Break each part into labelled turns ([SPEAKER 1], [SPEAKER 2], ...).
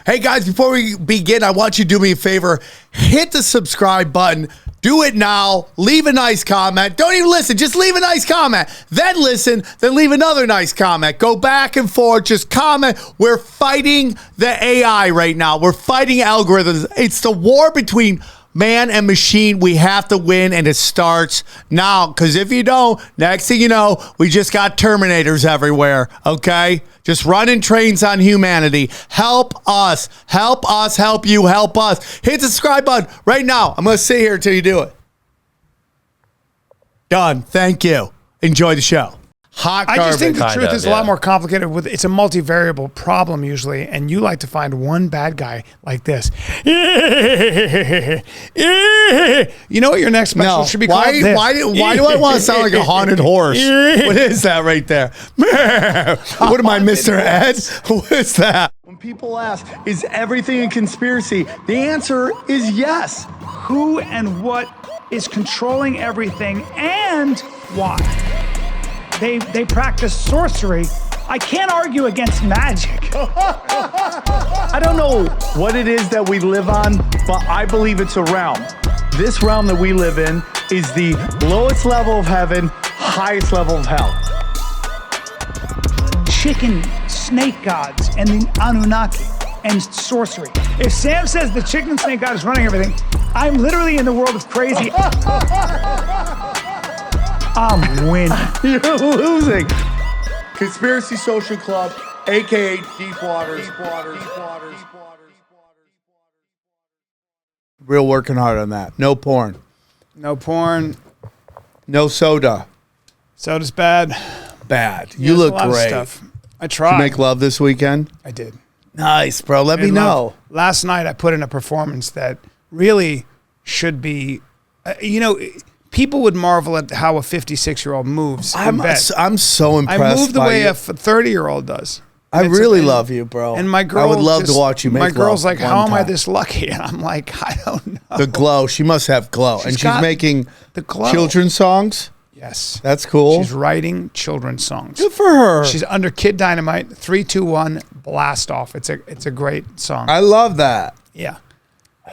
[SPEAKER 1] Hey guys, before we begin, I want you to do me a favor. Hit the subscribe button. Do it now. Leave a nice comment. Don't even listen. Just leave a nice comment. Then listen. Then leave another nice comment. Go back and forth. Just comment. We're fighting the AI right now. We're fighting algorithms. It's the war between man and machine. We have to win, and it starts now. Because if you don't, next thing you know, we just got Terminators everywhere, okay? Just running trains on humanity. Help us. Help us. Help you. Help us. Hit the subscribe button right now. I'm going to sit here until you do it. Done. Thank you. Enjoy the show. Hot garbage.
[SPEAKER 2] I just think the truth is a lot more complicated. It's a multivariable problem usually, and you like to find one bad guy like this. You know what your next special should be called?
[SPEAKER 1] Why do I want to sound like a haunted horse? What is that right there? What am I, Mr. Ed? What is that? When people ask, is everything a conspiracy? The answer is yes.
[SPEAKER 3] Who and what is controlling everything and why? They practice sorcery. I can't argue against magic.
[SPEAKER 4] I don't know what it is that we live on, but I believe it's a realm. This realm that we live in is the lowest level of heaven, highest level of hell.
[SPEAKER 3] Chicken snake gods and the Anunnaki and sorcery. If Sam says the chicken and snake god is running everything, I'm literally in the world of crazy. I'm winning.
[SPEAKER 4] You're losing. Conspiracy Social Club, a.k.a. Deep Waters.
[SPEAKER 1] Real working hard on that. No porn.
[SPEAKER 2] No porn.
[SPEAKER 1] No soda.
[SPEAKER 2] Soda's bad.
[SPEAKER 1] Bad. You look great.
[SPEAKER 2] I tried.
[SPEAKER 1] Did you make love this weekend?
[SPEAKER 2] I did.
[SPEAKER 1] Nice, bro. Let me know.
[SPEAKER 2] Last night I put in a performance that really should be, people would marvel at how a 56-year-old moves.
[SPEAKER 1] I'm so impressed.
[SPEAKER 2] I move the way a 30-year-old does.
[SPEAKER 1] I really love you, bro.
[SPEAKER 2] And my girl,
[SPEAKER 1] I would love to watch you make love.
[SPEAKER 2] My girl's like, how am I this lucky? And I'm like, I don't know.
[SPEAKER 1] The glow. She must have glow. And she's making
[SPEAKER 2] the glow.
[SPEAKER 1] Children's songs?
[SPEAKER 2] Yes.
[SPEAKER 1] That's cool.
[SPEAKER 2] She's writing children's songs.
[SPEAKER 1] Good for her.
[SPEAKER 2] She's under Kid Dynamite, 3, 2, 1, blast off. It's a great song.
[SPEAKER 1] I love that.
[SPEAKER 2] Yeah.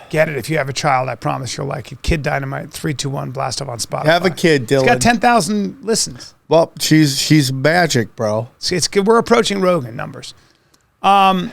[SPEAKER 2] Get it if you have a child. I promise you'll like it. Kid Dynamite, 3, 2, 1, blast off on Spotify.
[SPEAKER 1] Have a kid, Dylan.
[SPEAKER 2] It's got 10,000 listens.
[SPEAKER 1] Well, she's magic, bro.
[SPEAKER 2] It's good. We're approaching Rogan numbers. How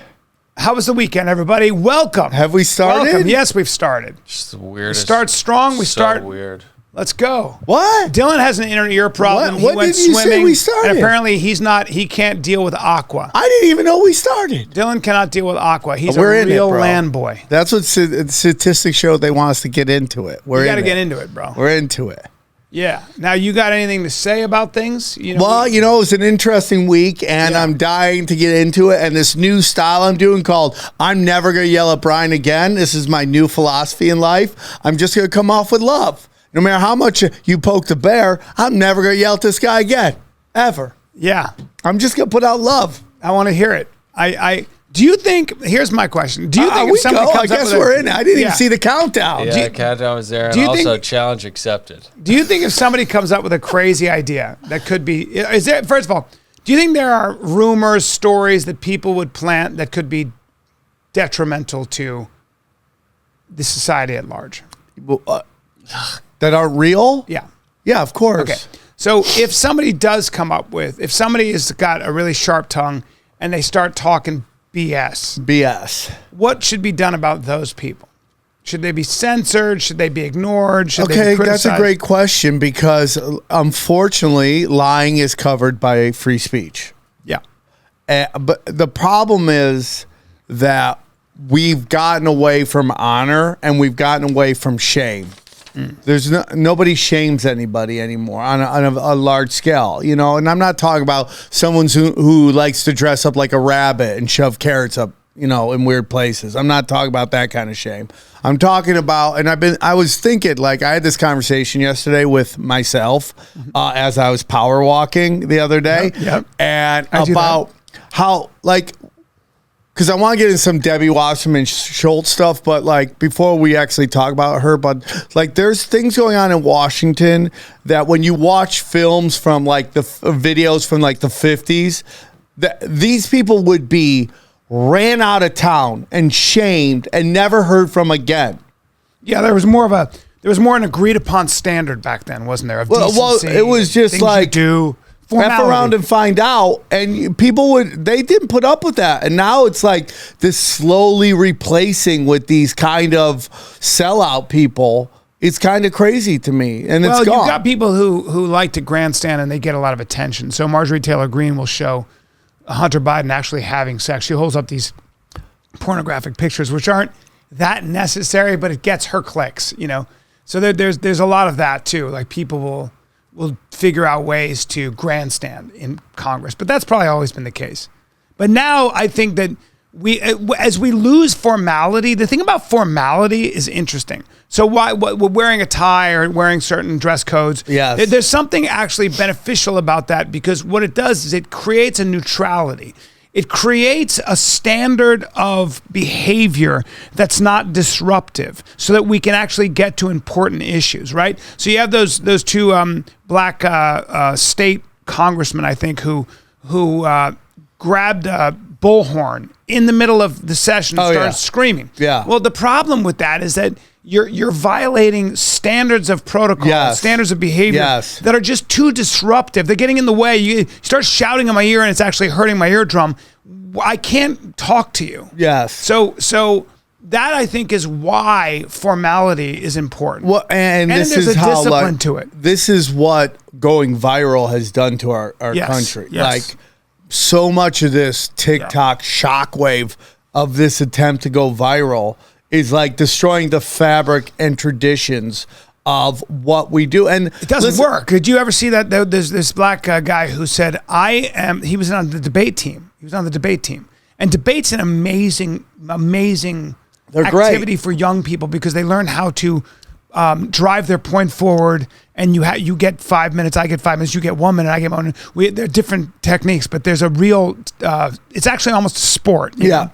[SPEAKER 2] was the weekend, everybody? Welcome.
[SPEAKER 1] Have we started?
[SPEAKER 2] Welcome. Yes, we've started.
[SPEAKER 5] Just the weirdest.
[SPEAKER 2] We start strong. We start
[SPEAKER 5] weird.
[SPEAKER 2] Let's go.
[SPEAKER 1] What?
[SPEAKER 2] Dylan has an inner ear problem.
[SPEAKER 1] What did you say we started?
[SPEAKER 2] And apparently he can't deal with aqua.
[SPEAKER 1] I didn't even know we started.
[SPEAKER 2] Dylan cannot deal with aqua. He's
[SPEAKER 1] We're
[SPEAKER 2] a
[SPEAKER 1] in
[SPEAKER 2] real
[SPEAKER 1] it, bro.
[SPEAKER 2] land boy.
[SPEAKER 1] That's what statistics show. They want us to get into it.
[SPEAKER 2] We got to get into it, bro.
[SPEAKER 1] We're into it.
[SPEAKER 2] Yeah. Now, you got anything to say about things?
[SPEAKER 1] It was an interesting week, and I'm dying to get into it. And this new style I'm doing called I'm Never Going to Yell at Bryan Again. This is my new philosophy in life. I'm just going to come off with love. No matter how much you poke the bear, I'm never going to yell at this guy again. Ever.
[SPEAKER 2] Yeah.
[SPEAKER 1] I'm just going to put out love.
[SPEAKER 2] I want to hear it. Do you think, here's my question. Do you think if somebody comes
[SPEAKER 1] I guess we're in it. I didn't even see the countdown.
[SPEAKER 5] Yeah, the countdown was there, and also challenge accepted.
[SPEAKER 2] Do you think if somebody comes up with a crazy idea that could be, first of all, do you think there are rumors, stories that people would plant that could be detrimental to the society at large?
[SPEAKER 1] That aren't real?
[SPEAKER 2] Yeah.
[SPEAKER 1] Yeah, of course.
[SPEAKER 2] Okay. So if somebody does come up with, if somebody has got a really sharp tongue and they start talking BS, what should be done about those people? Should they be censored? Should they be ignored? Should they be criticized?
[SPEAKER 1] That's a great question because unfortunately, lying is covered by free speech.
[SPEAKER 2] Yeah.
[SPEAKER 1] But the problem is that we've gotten away from honor and we've gotten away from shame. There's nobody shames anybody anymore on a large scale, and I'm not talking about someone who likes to dress up like a rabbit and shove carrots up, in weird places. I'm not talking about that kind of shame. I'm talking about, and I was thinking, like, I had this conversation yesterday with myself as I was power walking the other day, and about how, like, because I want to get into some Debbie Wasserman Schultz stuff, but like before we actually talk about her, but like there's things going on in Washington that when you watch films from like the videos from like the 50s, that these people would be ran out of town and shamed and never heard from again.
[SPEAKER 2] Yeah, there was more an agreed upon standard back then, wasn't there? Of decency,
[SPEAKER 1] it was just like
[SPEAKER 2] do
[SPEAKER 1] F around and find out, and they didn't put up with that, and now it's like this slowly replacing with these kind of sellout people. It's kind of crazy to me, and it's gone.
[SPEAKER 2] You've got people who like to grandstand and they get a lot of attention. So Marjorie Taylor Greene will show Hunter Biden actually having sex. She holds up these pornographic pictures, which aren't that necessary, but it gets her clicks, you know. So there's a lot of that too. Like people will figure out ways to grandstand in Congress, but that's probably always been the case. But now I think that as we lose formality, the thing about formality is interesting. So wearing a tie or wearing certain dress codes,
[SPEAKER 1] yes.
[SPEAKER 2] There's something actually beneficial about that, because what it does is it creates a neutrality. It creates a standard of behavior that's not disruptive, so that we can actually get to important issues, right? So you have those two black state congressmen, I think, who grabbed a bullhorn in the middle of the session and started screaming.
[SPEAKER 1] Yeah.
[SPEAKER 2] Well, the problem with that is that you're violating standards of protocol, standards of behavior that are just too disruptive. They're getting in the way. You start shouting in my ear and it's actually hurting my eardrum. I can't talk to you.
[SPEAKER 1] Yes.
[SPEAKER 2] So that, I think, is why formality is important.
[SPEAKER 1] Well, and this
[SPEAKER 2] there's
[SPEAKER 1] is
[SPEAKER 2] a
[SPEAKER 1] how,
[SPEAKER 2] discipline to it.
[SPEAKER 1] This is what going viral has done to our country.
[SPEAKER 2] Yes.
[SPEAKER 1] Like, so much of this TikTok shockwave of this attempt to go viral is like destroying the fabric and traditions of what we do. And
[SPEAKER 2] it doesn't work. Did you ever see that? There's this black guy who said, he was on the debate team. He was on the debate team. And debate's an amazing activity for young people, because they learn how to drive their point forward, and you get 5 minutes, I get 5 minutes, you get 1 minute, I get 1 minute. There are different techniques, but there's a real, it's actually almost a sport. You know?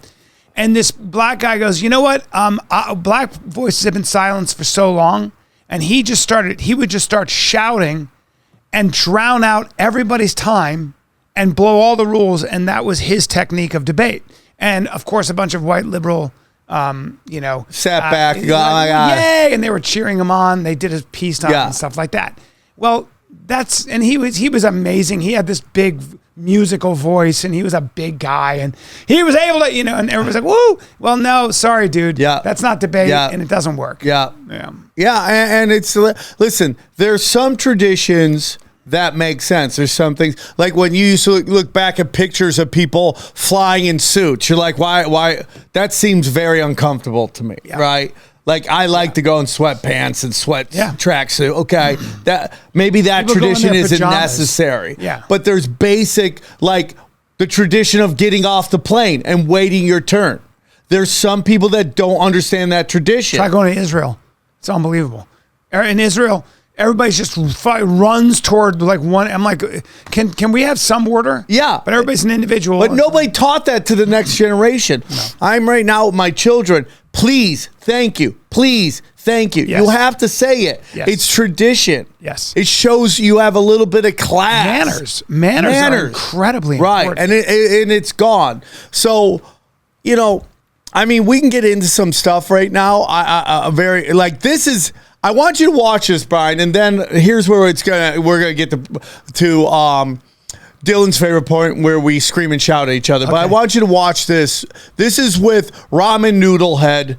[SPEAKER 2] And this black guy goes, you know what? Black voices have been silenced for so long, and he would just start shouting and drown out everybody's time and blow all the rules, and that was his technique of debate. And of course, a bunch of white liberal
[SPEAKER 1] sat back,
[SPEAKER 2] yay, and they were cheering him on. They did his piece on and stuff like that. Well, he was amazing. He had this big musical voice, and he was a big guy, and he was able to, and everybody's like, woo. Well, no, sorry, dude.
[SPEAKER 1] Yeah.
[SPEAKER 2] That's not debate, and it doesn't work.
[SPEAKER 1] Yeah. And it's, listen, there's some traditions that makes sense. There's some things, like when you used to look back at pictures of people flying in suits, you're like, why? That seems very uncomfortable to me, right? Like, I like to go in sweatpants and tracksuit. Okay, maybe that people tradition isn't necessary.
[SPEAKER 2] Yeah,
[SPEAKER 1] but there's basic, like the tradition of getting off the plane and waiting your turn. There's some people that don't understand that tradition.
[SPEAKER 2] Try going to Israel. It's unbelievable. In Israel, everybody's just runs toward like one. I'm like, can we have some order?
[SPEAKER 1] Yeah.
[SPEAKER 2] But everybody's an individual.
[SPEAKER 1] But nobody taught that to the next generation. No. I'm right now with my children. Please, thank you. Please, thank you. Yes. You have to say it. Yes. It's tradition.
[SPEAKER 2] Yes.
[SPEAKER 1] It shows you have a little bit of class.
[SPEAKER 2] Manners are incredibly important.
[SPEAKER 1] Right. And it's gone. So, I mean, we can get into some stuff right now. This is, I want you to watch this, Bryan, and then here's where we're gonna get to Dylan's favorite point, where we scream and shout at each other. Okay. But I want you to watch this. This is with ramen noodle head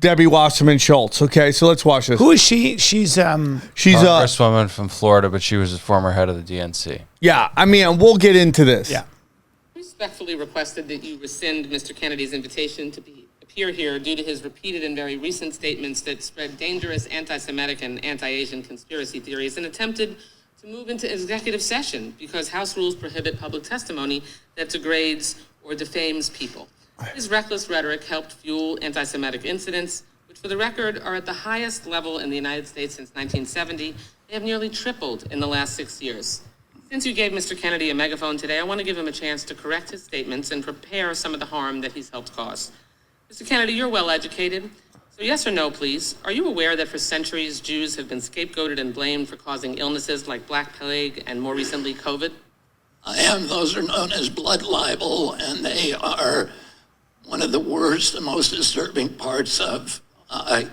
[SPEAKER 1] Debbie Wasserman Schultz. Okay, so let's watch this.
[SPEAKER 2] Who is she? She's a
[SPEAKER 5] congresswoman from Florida, but she was the former head of the DNC.
[SPEAKER 1] Yeah, I mean, we'll get into this.
[SPEAKER 2] Yeah.
[SPEAKER 6] Respectfully requested that you rescind Mr. Kennedy's invitation to appear here due to his repeated and very recent statements that spread dangerous anti-Semitic and anti-Asian conspiracy theories, and attempted to move into executive session because House rules prohibit public testimony that degrades or defames people. His reckless rhetoric helped fuel anti-Semitic incidents, which for the record are at the highest level in the United States since 1970. They have nearly tripled in the last 6 years. Since you gave Mr. Kennedy a megaphone today, I want to give him a chance to correct his statements and prepare some of the harm that he's helped cause. Mr. Kennedy, you're well educated. So yes or no, please. Are you aware that for centuries, Jews have been scapegoated and blamed for causing illnesses like Black Plague and more recently, COVID?
[SPEAKER 7] I am. Those are known as blood libel, and they are one of the worst and most disturbing parts of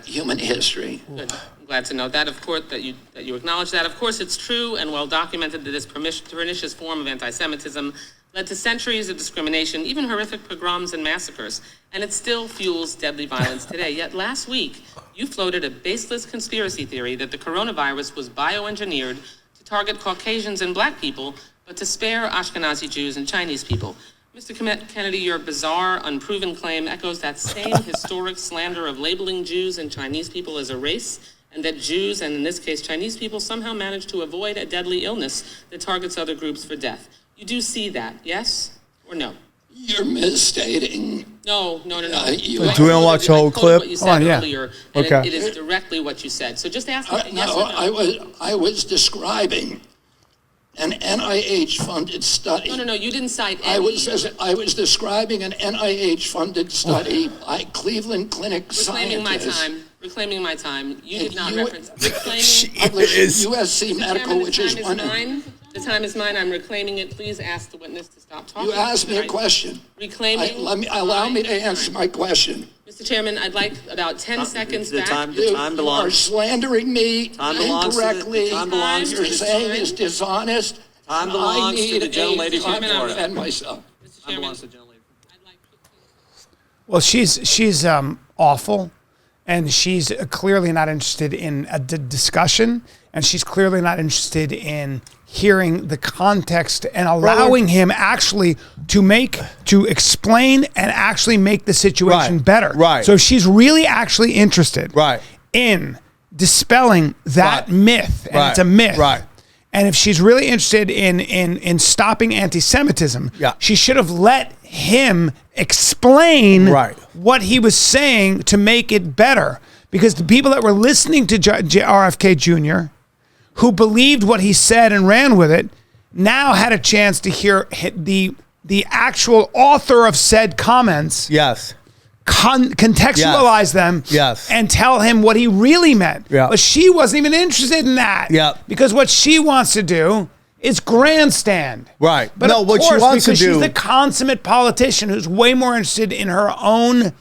[SPEAKER 7] human history.
[SPEAKER 6] Good. I'm glad to know that, of course, that you acknowledge that. Of course, it's true and well documented that this pernicious form of anti-Semitism led to centuries of discrimination, even horrific pogroms and massacres, and it still fuels deadly violence today. Yet last week, you floated a baseless conspiracy theory that the coronavirus was bioengineered to target Caucasians and black people, but to spare Ashkenazi Jews and Chinese people. Mr. Kennedy, your bizarre, unproven claim echoes that same historic slander of labeling Jews and Chinese people as a race, and that Jews, and in this case Chinese people, somehow managed to avoid a deadly illness that targets other groups for death. You do see that, yes or no?
[SPEAKER 7] You're misstating.
[SPEAKER 6] No.
[SPEAKER 1] Do we want to watch the whole clip?
[SPEAKER 6] What you said earlier, and
[SPEAKER 1] Okay.
[SPEAKER 6] it is directly what you said. So just ask me yes
[SPEAKER 7] No,
[SPEAKER 6] or no.
[SPEAKER 7] I was describing an NIH-funded study.
[SPEAKER 6] No, you didn't cite any.
[SPEAKER 7] I was describing an NIH-funded study by Cleveland Clinic scientists.
[SPEAKER 6] Reclaiming my time. You did not reference
[SPEAKER 7] USC Medical, which is one.
[SPEAKER 6] The time is mine. I'm reclaiming it. Please ask the witness to stop talking.
[SPEAKER 7] You asked me a question.
[SPEAKER 6] Reclaiming.
[SPEAKER 7] Allow me to answer my question.
[SPEAKER 6] Mr. Chairman, I'd like about 10 seconds
[SPEAKER 8] the
[SPEAKER 6] back.
[SPEAKER 8] time belongs.
[SPEAKER 7] You are slandering me incorrectly.
[SPEAKER 8] Time belongs
[SPEAKER 7] You're saying it's dishonest.
[SPEAKER 8] Time belongs to the gentlelady from
[SPEAKER 7] I
[SPEAKER 8] Florida.
[SPEAKER 7] defend myself.
[SPEAKER 6] Mr.
[SPEAKER 8] Time
[SPEAKER 6] Chairman,
[SPEAKER 8] belongs to the gentlelady.
[SPEAKER 2] Well, she's awful, and she's clearly not interested in a discussion, and she's clearly not interested in hearing the context and allowing him actually to explain and actually make the situation better.
[SPEAKER 1] Right.
[SPEAKER 2] So she's really actually interested in dispelling that myth, and it's a myth.
[SPEAKER 1] Right.
[SPEAKER 2] And if she's really interested in stopping anti-Semitism, she should have let him explain what he was saying to make it better. Because the people that were listening to RFK Jr., who believed what he said and ran with it, now had a chance to hear the actual author of said comments.
[SPEAKER 1] Yes.
[SPEAKER 2] Contextualize them.
[SPEAKER 1] Yes.
[SPEAKER 2] And tell him what he really meant.
[SPEAKER 1] Yeah.
[SPEAKER 2] But she wasn't even interested in that.
[SPEAKER 1] Yeah.
[SPEAKER 2] Because what she wants to do is grandstand.
[SPEAKER 1] Right.
[SPEAKER 2] But
[SPEAKER 1] no,
[SPEAKER 2] of
[SPEAKER 1] what
[SPEAKER 2] course,
[SPEAKER 1] she wants to
[SPEAKER 2] because
[SPEAKER 1] do.
[SPEAKER 2] she's the consummate politician who's way more interested in her own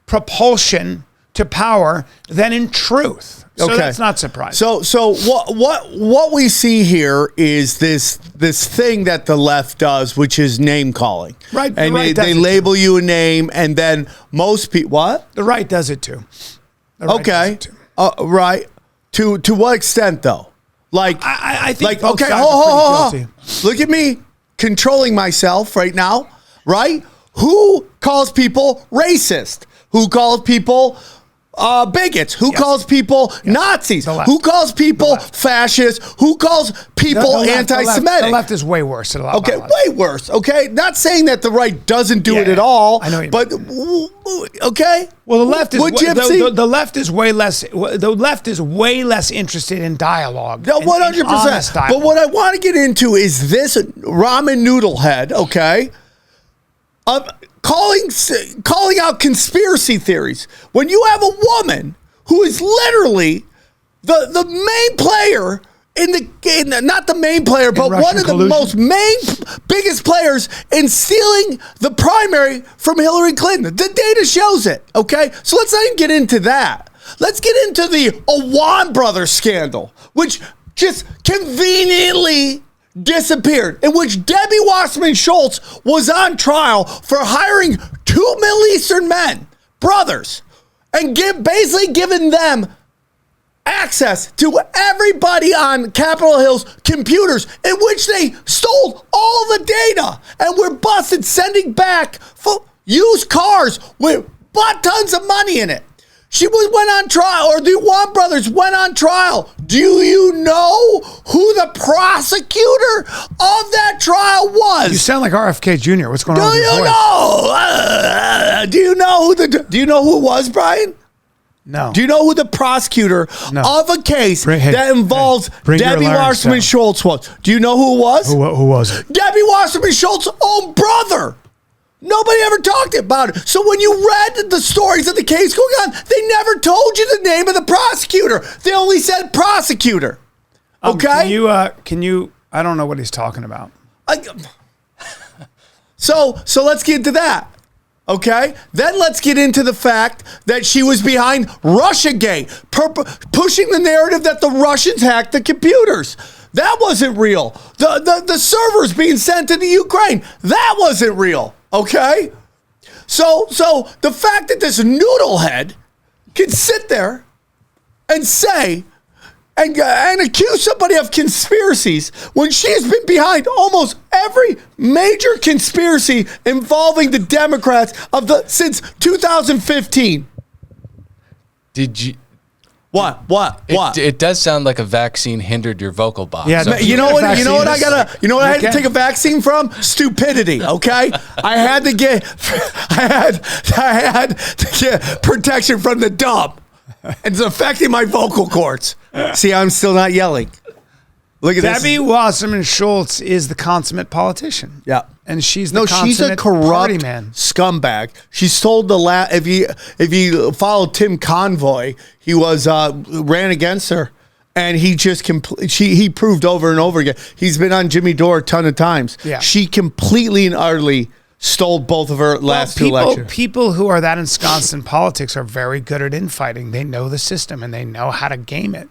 [SPEAKER 2] propulsion to power than in truth. So that's not surprising.
[SPEAKER 1] So what we see here is this thing that the left does, which is name calling.
[SPEAKER 2] Right.
[SPEAKER 1] And they label you a name, and then most people
[SPEAKER 2] The right does it too.
[SPEAKER 1] Okay. Right. To what extent though? Like
[SPEAKER 2] I think
[SPEAKER 1] like okay, hold. Look at me controlling myself right now, right? Who calls people racist? Who calls people bigots? Who calls people Nazis? Who calls people fascists? Who calls people anti-Semitic?
[SPEAKER 2] The left is way worse.
[SPEAKER 1] Okay, way worse. Okay, not saying that the right doesn't do it at all.
[SPEAKER 2] I know,
[SPEAKER 1] but okay.
[SPEAKER 2] Well, the left is the left is way less. The left is way less interested in dialogue.
[SPEAKER 1] No, 100%. But what I want to get into is this ramen noodle head. Okay. Calling out conspiracy theories when you have a woman who is literally the main player not the main player, but one of the most biggest players in stealing the primary from Hillary Clinton. The data shows it. Okay, so let's not even get into that. Let's get into the Awan brothers scandal, which just conveniently disappeared, in which Debbie Wasserman Schultz was on trial for hiring 2 Middle Eastern men, brothers, and basically giving them access to everybody on Capitol Hill's computers, in which they stole all the data and were busted sending back used cars with butt tons of money in it. She went on trial, or the Awan brothers went on trial. Do you know who the prosecutor of that trial was?
[SPEAKER 2] You sound like RFK Jr. What's going on with your voice?
[SPEAKER 1] Do you know who it was, Bryan?
[SPEAKER 2] No.
[SPEAKER 1] Do you know who the prosecutor of a case that involves Debbie Wasserman Schultz was? Do you know who it was?
[SPEAKER 2] Who was it?
[SPEAKER 1] Debbie Wasserman Schultz's own brother. Nobody ever talked about it. So when you read the stories of the case going on, they never told you the name of the prosecutor. They only said prosecutor. Okay?
[SPEAKER 2] Can you, I don't know what he's talking about.
[SPEAKER 1] So let's get into that. Okay? Then let's get into the fact that she was behind Russiagate, pushing the narrative that the Russians hacked the computers. That wasn't real. The servers being sent to the Ukraine, that wasn't real. Okay? So the fact that this noodlehead can sit there and say and accuse somebody of conspiracies when she has been behind almost every major conspiracy involving the Democrats since 2015.
[SPEAKER 5] Did you?
[SPEAKER 1] What?
[SPEAKER 5] It does sound like a vaccine hindered your vocal box.
[SPEAKER 2] Yeah,
[SPEAKER 5] So
[SPEAKER 1] You know what I had to take a vaccine from? Stupidity. Okay, I had to get protection from the dumb. It's affecting my vocal cords. See, I'm still not yelling. Look at
[SPEAKER 2] Debbie Wasserman Schultz is the consummate politician.
[SPEAKER 1] Yeah.
[SPEAKER 2] And she's the consummate
[SPEAKER 1] she's a corrupt
[SPEAKER 2] party man.
[SPEAKER 1] scumbag. She sold if you follow Tim Convoy, he ran against her, and he just he proved over and over again. He's been on Jimmy Dore a ton of times.
[SPEAKER 2] Yeah.
[SPEAKER 1] She completely and utterly stole both of her last two elections.
[SPEAKER 2] People who are that ensconced in politics are very good at infighting. They know the system and they know how to game it.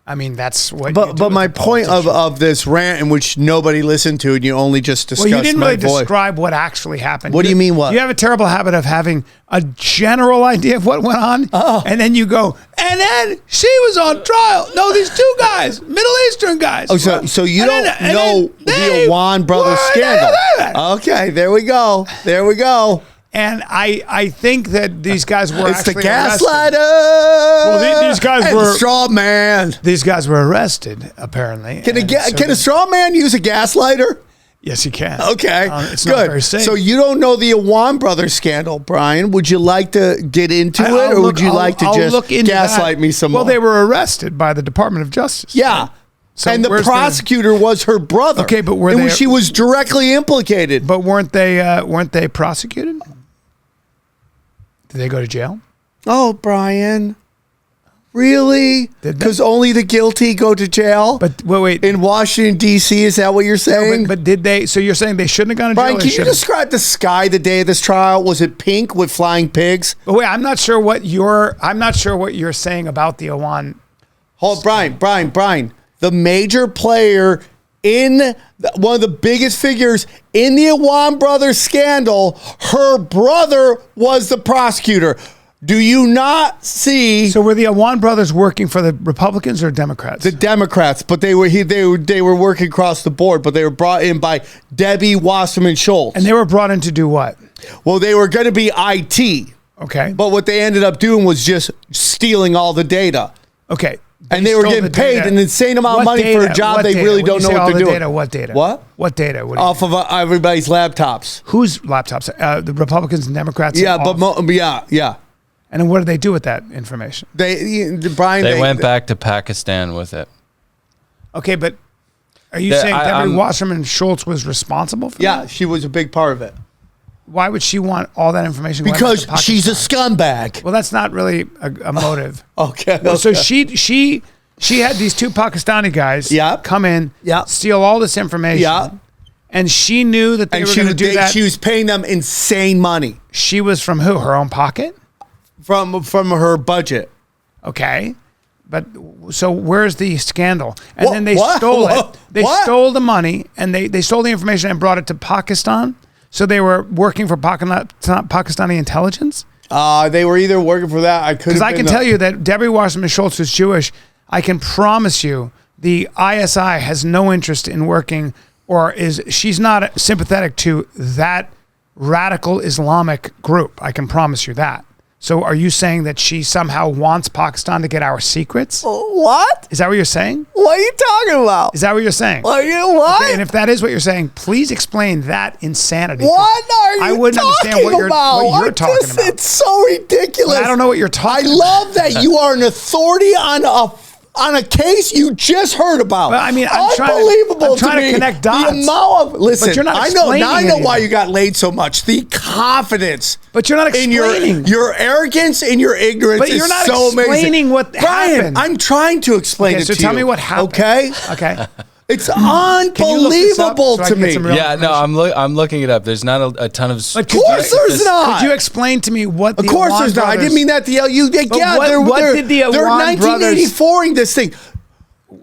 [SPEAKER 2] I mean, that's what.
[SPEAKER 1] But my point of this rant, in which nobody listened to, and you only just discussed.
[SPEAKER 2] Well, you didn't really describe what actually happened.
[SPEAKER 1] What do you mean? What?
[SPEAKER 2] You have a terrible habit of having a general idea of what went on, and then you go, and then she was on trial. No, these two guys, Middle Eastern guys.
[SPEAKER 1] Oh, so you don't know the Awan brothers scandal? Okay, there we go.
[SPEAKER 2] And I think that these guys were
[SPEAKER 1] it's
[SPEAKER 2] actually
[SPEAKER 1] the gaslighter.
[SPEAKER 2] Well, these guys were
[SPEAKER 1] the straw man.
[SPEAKER 2] These guys were arrested, apparently.
[SPEAKER 1] Can a straw man use a gaslighter?
[SPEAKER 2] Yes, he can.
[SPEAKER 1] Okay,
[SPEAKER 2] it's
[SPEAKER 1] good.
[SPEAKER 2] Not very safe.
[SPEAKER 1] So you don't know the Awan brothers scandal, Brian? Would you like to get into it, or would you like to just gaslight me some more?
[SPEAKER 2] Well, they were arrested by the Department of Justice.
[SPEAKER 1] Yeah.
[SPEAKER 2] So
[SPEAKER 1] and the prosecutor was her brother.
[SPEAKER 2] Okay, but
[SPEAKER 1] she was directly implicated.
[SPEAKER 2] But weren't they prosecuted? Did they go to jail?
[SPEAKER 1] Oh, Brian. Really? Because only the guilty go to jail?
[SPEAKER 2] But wait.
[SPEAKER 1] In Washington, D.C., is that what you're saying?
[SPEAKER 2] No, but did they? So you're saying they shouldn't have gone to jail?
[SPEAKER 1] Brian, can you describe the sky the day of this trial? Was it pink with flying pigs?
[SPEAKER 2] But wait, I'm not sure what you're saying about the Awan.
[SPEAKER 1] Hold, Brian. The major player in one of the biggest figures in the Awan brothers scandal, her brother was the prosecutor. Do you not see?
[SPEAKER 2] So were the Awan brothers working for the Republicans or Democrats?
[SPEAKER 1] The Democrats, but they were working across the board, but they were brought in by Debbie Wasserman Schultz.
[SPEAKER 2] And they were brought in to do what?
[SPEAKER 1] Well, they were going to be IT.
[SPEAKER 2] Okay.
[SPEAKER 1] But what they ended up doing was just stealing all the data.
[SPEAKER 2] Okay.
[SPEAKER 1] And they were getting paid an insane amount of money for a job they really don't know what they're doing.
[SPEAKER 2] What data?
[SPEAKER 1] What?
[SPEAKER 2] What data?
[SPEAKER 1] Off of everybody's laptops.
[SPEAKER 2] Whose laptops? The Republicans and Democrats?
[SPEAKER 1] Yeah, yeah.
[SPEAKER 2] And then what did they do with that information?
[SPEAKER 5] They went back to Pakistan with it.
[SPEAKER 2] Okay, but are you saying Debbie Wasserman Schultz was responsible for that?
[SPEAKER 1] Yeah, she was a big part of it.
[SPEAKER 2] Why would she want all that information?
[SPEAKER 1] Because she's a scumbag.
[SPEAKER 2] Well, that's not really a motive.
[SPEAKER 1] Okay.
[SPEAKER 2] Well, so she had these two Pakistani guys come in, steal all this information. And she knew that they were going to do that.
[SPEAKER 1] She was paying them insane money.
[SPEAKER 2] She was from who? Her own pocket?
[SPEAKER 1] From her budget.
[SPEAKER 2] Okay. But so where's the scandal? And then they stole it. They stole the money and they stole the information and brought it to Pakistan. So they were working for Pakistani intelligence?
[SPEAKER 1] They were either working for that.
[SPEAKER 2] Because I can tell you that Debbie Wasserman Schultz is Jewish. I can promise you the ISI has no interest in working she's not sympathetic to that radical Islamic group. I can promise you that. So are you saying that she somehow wants Pakistan to get our secrets?
[SPEAKER 1] What?
[SPEAKER 2] Is that what you're saying?
[SPEAKER 1] What are you talking about?
[SPEAKER 2] Is that what you're saying?
[SPEAKER 1] What?
[SPEAKER 2] Okay, and if that is what you're saying, please explain that insanity.
[SPEAKER 1] What are you
[SPEAKER 2] I wouldn't understand what you're talking about.
[SPEAKER 1] It's so ridiculous.
[SPEAKER 2] Well, I don't know what you're talking about.
[SPEAKER 1] I love that you are an authority on a case you just heard about.
[SPEAKER 2] Well, I mean, I'm
[SPEAKER 1] unbelievable
[SPEAKER 2] trying to connect dots.
[SPEAKER 1] The amount of listen,
[SPEAKER 2] but you're not
[SPEAKER 1] I know
[SPEAKER 2] anything.
[SPEAKER 1] why you got laid so much. The confidence,
[SPEAKER 2] but you're not explaining
[SPEAKER 1] your arrogance and your ignorance.
[SPEAKER 2] But you're not
[SPEAKER 1] so
[SPEAKER 2] explaining
[SPEAKER 1] amazing.
[SPEAKER 2] what
[SPEAKER 1] Brian,
[SPEAKER 2] happened.
[SPEAKER 1] I'm trying to explain it to you.
[SPEAKER 2] So tell me what happened.
[SPEAKER 1] Okay.
[SPEAKER 2] Okay.
[SPEAKER 1] It's unbelievable to me.
[SPEAKER 5] Yeah, no, I'm looking it up. There's not a ton of.
[SPEAKER 1] Of course, there's not.
[SPEAKER 2] Could you explain to me what?
[SPEAKER 1] Of course, there's not. I didn't mean that to yell. They're 1984ing this thing.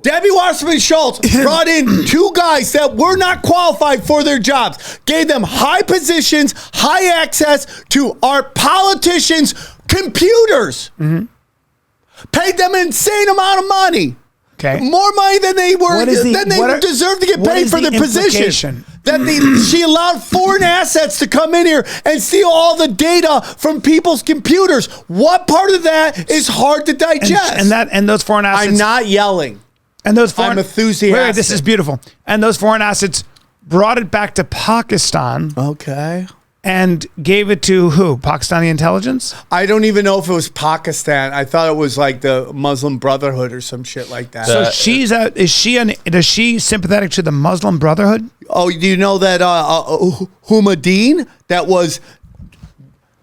[SPEAKER 1] Debbie Wasserman Schultz brought in two guys that were not qualified for their jobs, gave them high positions, high access to our politicians' computers, paid them an insane amount of money.
[SPEAKER 2] Okay.
[SPEAKER 1] More money than they deserve to get paid for their position. She allowed foreign assets to come in here and steal all the data from people's computers. What part of that is hard to digest?
[SPEAKER 2] And those foreign assets.
[SPEAKER 1] I'm not yelling.
[SPEAKER 2] And those foreign,
[SPEAKER 1] I'm enthusiastic.
[SPEAKER 2] Wait, this is beautiful. And those foreign assets brought it back to Pakistan.
[SPEAKER 1] Okay.
[SPEAKER 2] And gave it to who? Pakistani intelligence?
[SPEAKER 1] I don't even know if it was Pakistan. I thought it was like the Muslim Brotherhood or some shit like that.
[SPEAKER 2] So is she sympathetic to the Muslim Brotherhood?
[SPEAKER 1] Oh, do you know that Humadine, that was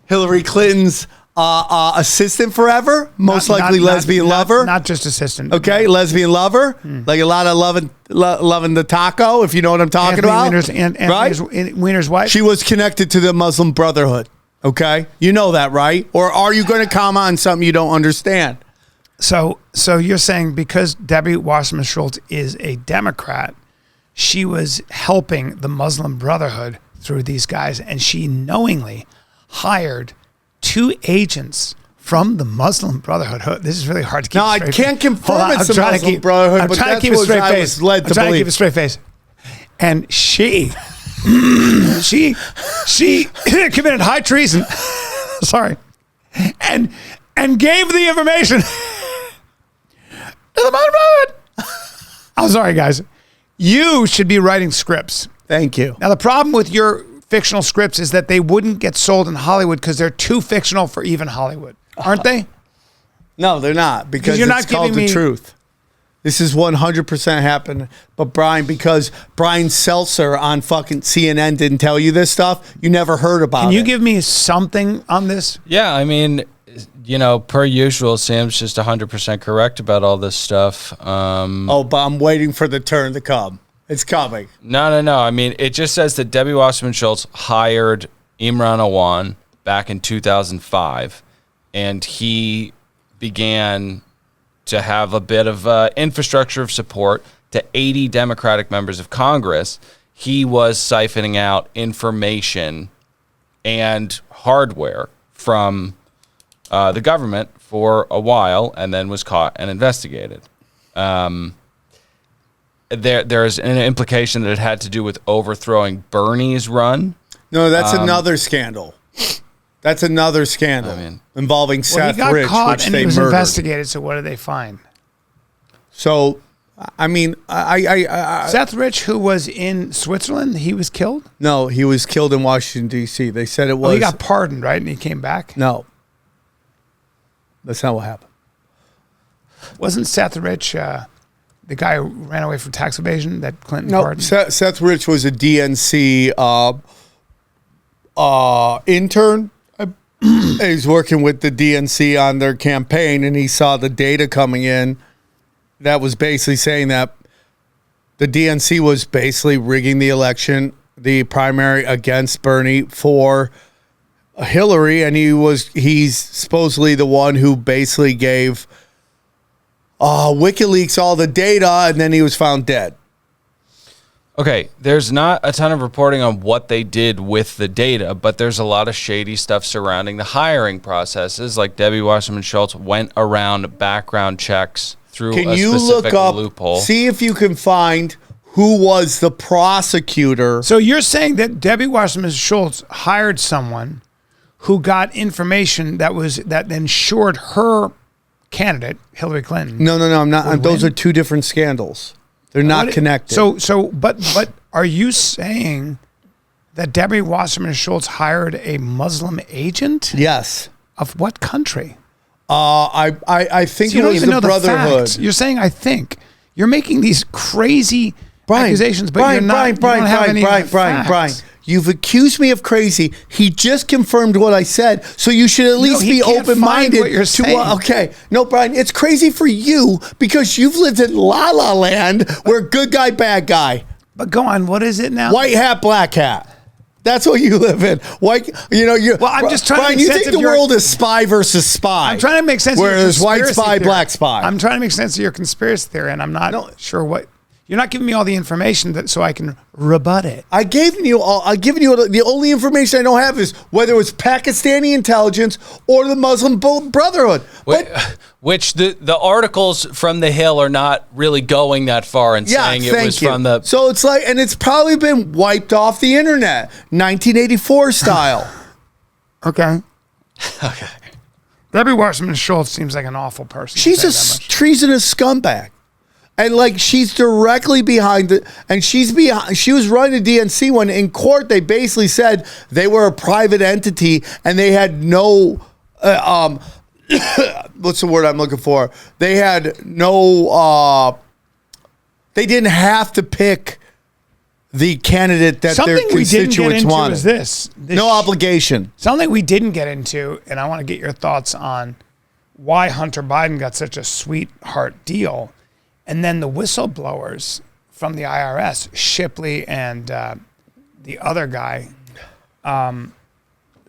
[SPEAKER 1] Hillary Clinton's assistant forever, most likely lesbian lover.
[SPEAKER 2] Not just assistant.
[SPEAKER 1] Okay, lesbian lover, like a lot of loving the taco, if you know what I'm talking about.
[SPEAKER 2] Weiner's wife.
[SPEAKER 1] She was connected to the Muslim Brotherhood. Okay, you know that, right? Or are you going to comment on something you don't understand?
[SPEAKER 2] So you're saying because Debbie Wasserman Schultz is a Democrat, she was helping the Muslim Brotherhood through these guys, and she knowingly hired 2 agents from the Muslim Brotherhood. This is really hard to keep.
[SPEAKER 1] No, I can't confirm it's the Muslim Brotherhood, but that's what I was led to believe.
[SPEAKER 2] I'm trying to keep a straight face. And she committed high treason. Sorry, and gave the information to the Muslim Brotherhood. I'm sorry, guys. You should be writing scripts.
[SPEAKER 1] Thank you.
[SPEAKER 2] Now the problem with your fictional scripts is that they wouldn't get sold in Hollywood because they're too fictional for even Hollywood, aren't they?
[SPEAKER 1] No, they're not, because you're not called the truth. This is 100% happened. But Bryan, because Brian Seltzer on fucking CNN didn't tell you this stuff, you never heard about it.
[SPEAKER 2] Can you give me something on this?
[SPEAKER 5] Yeah, I mean, per usual, Sam's just 100% correct about all this stuff.
[SPEAKER 1] But I'm waiting for the turn to come. It's coming.
[SPEAKER 5] No. I mean, it just says that Debbie Wasserman Schultz hired Imran Awan back in 2005, and he began to have a bit of infrastructure of support to 80 Democratic members of Congress. He was siphoning out information and hardware from the government for a while, and then was caught and investigated. There's an implication that it had to do with overthrowing Bernie's run.
[SPEAKER 1] No, that's another scandal. That's another scandal involving Seth Rich,
[SPEAKER 2] caught
[SPEAKER 1] which
[SPEAKER 2] and
[SPEAKER 1] they
[SPEAKER 2] he was
[SPEAKER 1] murdered.
[SPEAKER 2] investigated. So what did they find?
[SPEAKER 1] So, I mean,
[SPEAKER 2] Seth Rich, who was in Switzerland, he was killed?
[SPEAKER 1] No, he was killed in Washington, D.C. They said it was...
[SPEAKER 2] Well, he got pardoned, right? And he came back?
[SPEAKER 1] No. That's not what happened.
[SPEAKER 2] Wasn't Seth Rich... the guy who ran away from tax evasion that Clinton pardoned?
[SPEAKER 1] Seth Rich was a DNC intern. He's working with the DNC on their campaign, and he saw the data coming in that was basically saying that the DNC was basically rigging the election, the primary against Bernie for Hillary, and he's supposedly the one who basically gave WikiLeaks all the data, and then he was found dead.
[SPEAKER 5] Okay, there's not a ton of reporting on what they did with the data, but there's a lot of shady stuff surrounding the hiring processes. Like Debbie Wasserman Schultz went around background checks through a specific loophole.
[SPEAKER 1] See if you can find who was the prosecutor.
[SPEAKER 2] So you're saying that Debbie Wasserman Schultz hired someone who got information that ensured her candidate, Hillary Clinton.
[SPEAKER 1] No, I'm not. Those are two different scandals. They're not connected.
[SPEAKER 2] But are you saying that Debbie Wasserman Schultz hired a Muslim agent?
[SPEAKER 1] Yes.
[SPEAKER 2] Of what country?
[SPEAKER 1] I think it was the Brotherhood.
[SPEAKER 2] You're saying I think. You're making these crazy accusations, but you're not.
[SPEAKER 1] Brian. You've accused me of crazy. He just confirmed what I said, so you should at least be open-minded
[SPEAKER 2] what you're saying.
[SPEAKER 1] okay. No, Bryan, it's crazy for you because you've lived in La La Land where good guy, bad guy.
[SPEAKER 2] But go on, what is it now?
[SPEAKER 1] White hat, black hat. That's what you live in. White, you.
[SPEAKER 2] Well, I'm just trying
[SPEAKER 1] Bryan,
[SPEAKER 2] to make
[SPEAKER 1] you
[SPEAKER 2] sense
[SPEAKER 1] think
[SPEAKER 2] of
[SPEAKER 1] the world is spy versus spy.
[SPEAKER 2] I'm trying to make sense
[SPEAKER 1] where
[SPEAKER 2] of your
[SPEAKER 1] there's white
[SPEAKER 2] conspiracy
[SPEAKER 1] spy,
[SPEAKER 2] theory.
[SPEAKER 1] black spy.
[SPEAKER 2] I'm trying to make sense of your conspiracy theory, and I'm not sure what. You're not giving me all the information so I can rebut it.
[SPEAKER 1] I've given you the only information I don't have is whether it was Pakistani intelligence or the Muslim Brotherhood.
[SPEAKER 5] Which the articles from The Hill are not really going that far and saying it was from the.
[SPEAKER 1] So it's like, and it's probably been wiped off the internet, 1984 style.
[SPEAKER 2] Okay. Debbie Wasserman Schultz seems like an awful person.
[SPEAKER 1] She's a treasonous scumbag. And like she's directly behind it, and she was running the DNC when in court they basically said they were a private entity and they had no what's the word I'm looking for? They had no they didn't have to pick the candidate that their constituents wanted.
[SPEAKER 2] Is this
[SPEAKER 1] no obligation.
[SPEAKER 2] Something we didn't get into, and I want to get your thoughts on why Hunter Biden got such a sweetheart deal. And then the whistleblowers from the IRS, Shipley and the other guy, I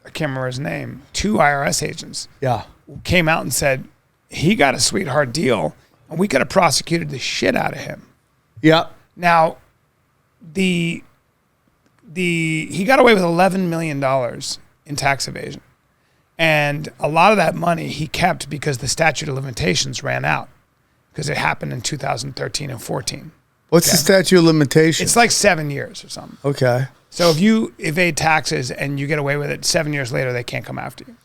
[SPEAKER 2] can't remember his name, 2 IRS agents, came out and said he got a sweetheart deal, and we could have prosecuted the shit out of him.
[SPEAKER 1] Yeah.
[SPEAKER 2] Now, he got away with $11 million in tax evasion, and a lot of that money he kept because the statute of limitations ran out. Because it happened in 2013 and 14.
[SPEAKER 1] What's the statute of limitations?
[SPEAKER 2] It's like 7 years or something.
[SPEAKER 1] Okay.
[SPEAKER 2] So if you evade taxes and you get away with it, 7 years later, they can't come after you.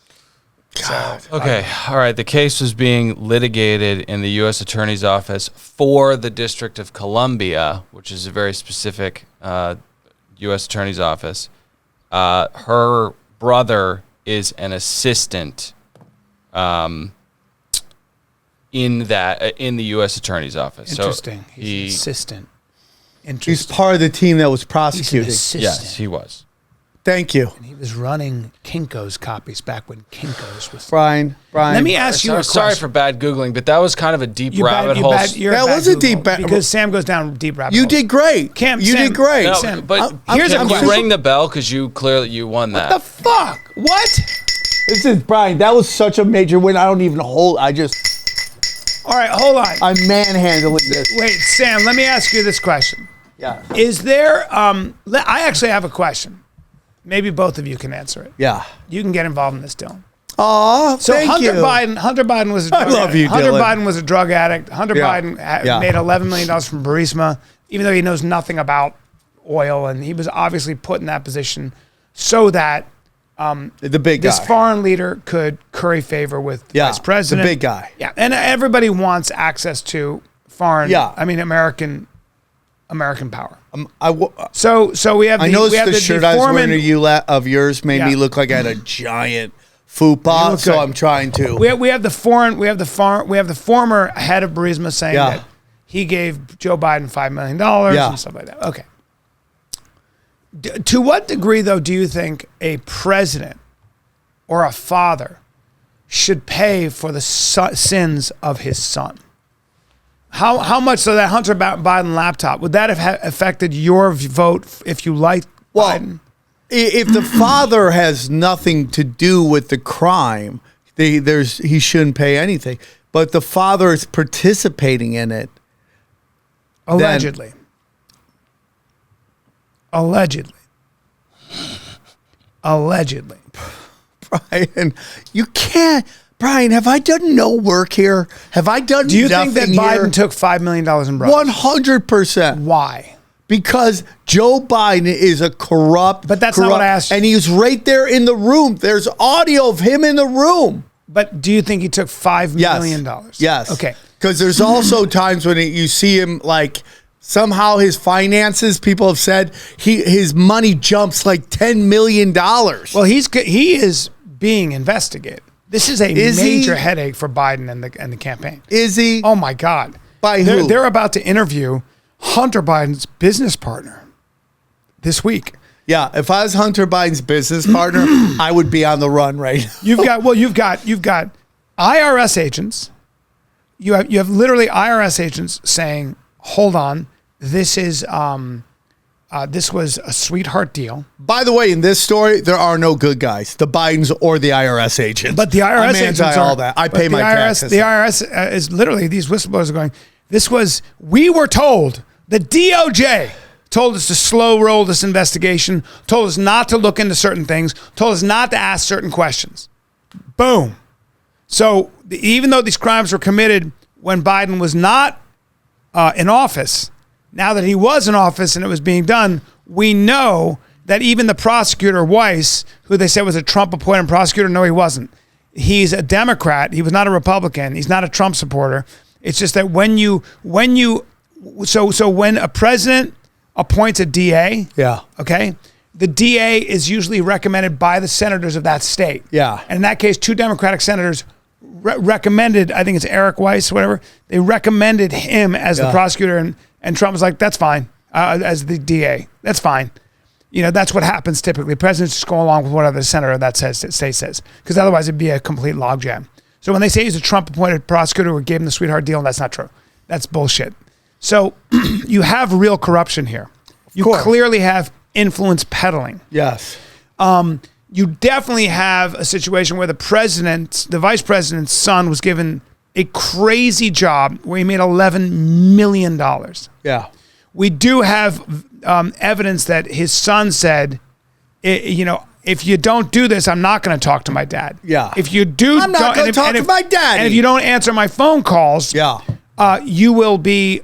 [SPEAKER 1] God.
[SPEAKER 5] Okay. All right. The case was being litigated in the U.S. Attorney's Office for the District of Columbia, which is a very specific U.S. Attorney's Office. Her brother is an assistant in the U.S. Attorney's Office.
[SPEAKER 2] Interesting.
[SPEAKER 5] So
[SPEAKER 2] he's an assistant. Interesting.
[SPEAKER 1] He's part of the team that was prosecuting.
[SPEAKER 2] He's an assistant.
[SPEAKER 5] Yes, he was.
[SPEAKER 1] Thank you.
[SPEAKER 2] And he was running Kinko's copies back when Kinko's was.
[SPEAKER 1] Bryan.
[SPEAKER 2] Let me ask you a question.
[SPEAKER 5] Sorry for bad Googling, but that was kind of a deep rabbit hole.
[SPEAKER 1] That was a deep
[SPEAKER 2] because Sam goes down deep rabbit
[SPEAKER 1] You
[SPEAKER 2] holes.
[SPEAKER 1] did great.
[SPEAKER 2] Sam,
[SPEAKER 1] did great.
[SPEAKER 5] No,
[SPEAKER 2] Sam,
[SPEAKER 5] but
[SPEAKER 2] here's a
[SPEAKER 5] can
[SPEAKER 2] question.
[SPEAKER 5] you ring the bell because you clearly won that.
[SPEAKER 2] What the fuck? What?
[SPEAKER 1] This is Bryan. That was such a major win. I don't even hold.
[SPEAKER 2] All right, hold on.
[SPEAKER 1] I'm manhandling this.
[SPEAKER 2] Wait, Sam, let me ask you this question.
[SPEAKER 1] Yeah.
[SPEAKER 2] Is there, I actually have a question. Maybe both of you can answer it.
[SPEAKER 1] Yeah.
[SPEAKER 2] You can get involved in this, Dylan.
[SPEAKER 1] Aw,
[SPEAKER 2] So
[SPEAKER 1] thank
[SPEAKER 2] Hunter
[SPEAKER 1] you.
[SPEAKER 2] Biden was a drug addict.
[SPEAKER 1] love you,
[SPEAKER 2] Hunter
[SPEAKER 1] Dylan.
[SPEAKER 2] Biden was a drug addict. Hunter Biden made $11 million from Burisma, even though he knows nothing about oil, and he was obviously put in that position so that
[SPEAKER 1] the big guy.
[SPEAKER 2] this foreign leader could curry favor with the vice president.
[SPEAKER 1] The big guy.
[SPEAKER 2] Yeah, and everybody wants access to foreign.
[SPEAKER 1] Yeah.
[SPEAKER 2] I mean American power.
[SPEAKER 1] So
[SPEAKER 2] we have.
[SPEAKER 1] I noticed the shirt I was wearing of yours made me
[SPEAKER 2] Yeah.
[SPEAKER 1] look like I had a giant fupa. So
[SPEAKER 2] good.
[SPEAKER 1] I'm trying to.
[SPEAKER 2] We have the former head of Burisma saying that he gave Joe Biden $5 million and stuff like that. Okay. To what degree, though, do you think a president or a father should pay for the sins of his son? How much so that Hunter Biden laptop, would that have affected your vote if you liked Biden?
[SPEAKER 1] If the father has nothing to do with the crime, he shouldn't pay anything. But the father is participating in it.
[SPEAKER 2] Allegedly. Allegedly.
[SPEAKER 1] Bryan, you can't. Bryan, have I done no work here? Have I done nothing here?
[SPEAKER 2] Do you think that Biden took $5 million in bribes?
[SPEAKER 1] 100%.
[SPEAKER 2] Why?
[SPEAKER 1] Because Joe Biden is a corrupt.
[SPEAKER 2] But that's not what I asked you.
[SPEAKER 1] And he's right there in the room. There's audio of him in the room.
[SPEAKER 2] But do you think he took $5 million?
[SPEAKER 1] Yes.
[SPEAKER 2] Okay.
[SPEAKER 1] Because there's also times when you see him like somehow his finances. People have said his money jumps like $10 million.
[SPEAKER 2] Well, he is being investigated. This is a major headache for Biden and the campaign.
[SPEAKER 1] Is he?
[SPEAKER 2] Oh my God!
[SPEAKER 1] By who?
[SPEAKER 2] They're about to interview Hunter Biden's business partner this week.
[SPEAKER 1] Yeah, if I was Hunter Biden's business partner, I would be on the run right now.
[SPEAKER 2] You've got IRS agents. You have literally IRS agents saying, "Hold on, this was a sweetheart deal."
[SPEAKER 1] By the way, in this story, there are no good guys, the Bidens or the IRS agents.
[SPEAKER 2] But the IRS agents are
[SPEAKER 1] all that. I pay my taxes.
[SPEAKER 2] The IRS is literally, these whistleblowers are going, we were told, the DOJ told us to slow roll this investigation, told us not to look into certain things, told us not to ask certain questions. Boom. So even though these crimes were committed when Biden was not in office, now that he was in office and it was being done, we know that even the prosecutor, Weiss, who they said was a Trump-appointed prosecutor, no, he wasn't. He's a Democrat. He was not a Republican. He's not a Trump supporter. It's just that when a president appoints a DA, okay, the DA is usually recommended by the senators of that state.
[SPEAKER 1] Yeah.
[SPEAKER 2] And in that case, 2 Democratic senators recommended, I think it's Eric Weiss, whatever, they recommended him as the prosecutor, and Trump was like, that's fine, as the DA. That's fine. You know, that's what happens typically. Presidents just go along with whatever the senator of that state says, because otherwise it'd be a complete logjam. So when they say he's a Trump-appointed prosecutor who gave him the sweetheart deal, that's not true. That's bullshit. So you have real corruption here. You clearly have influence peddling.
[SPEAKER 1] Yes.
[SPEAKER 2] You definitely have a situation where the vice president's son was given a crazy job where he made $11 million.
[SPEAKER 1] Yeah.
[SPEAKER 2] We do have evidence that his son said, if you don't do this, I'm not going to talk to my dad.
[SPEAKER 1] Yeah.
[SPEAKER 2] If you do,
[SPEAKER 1] I'm not going to talk to my dad.
[SPEAKER 2] And if you don't answer my phone calls, you will be.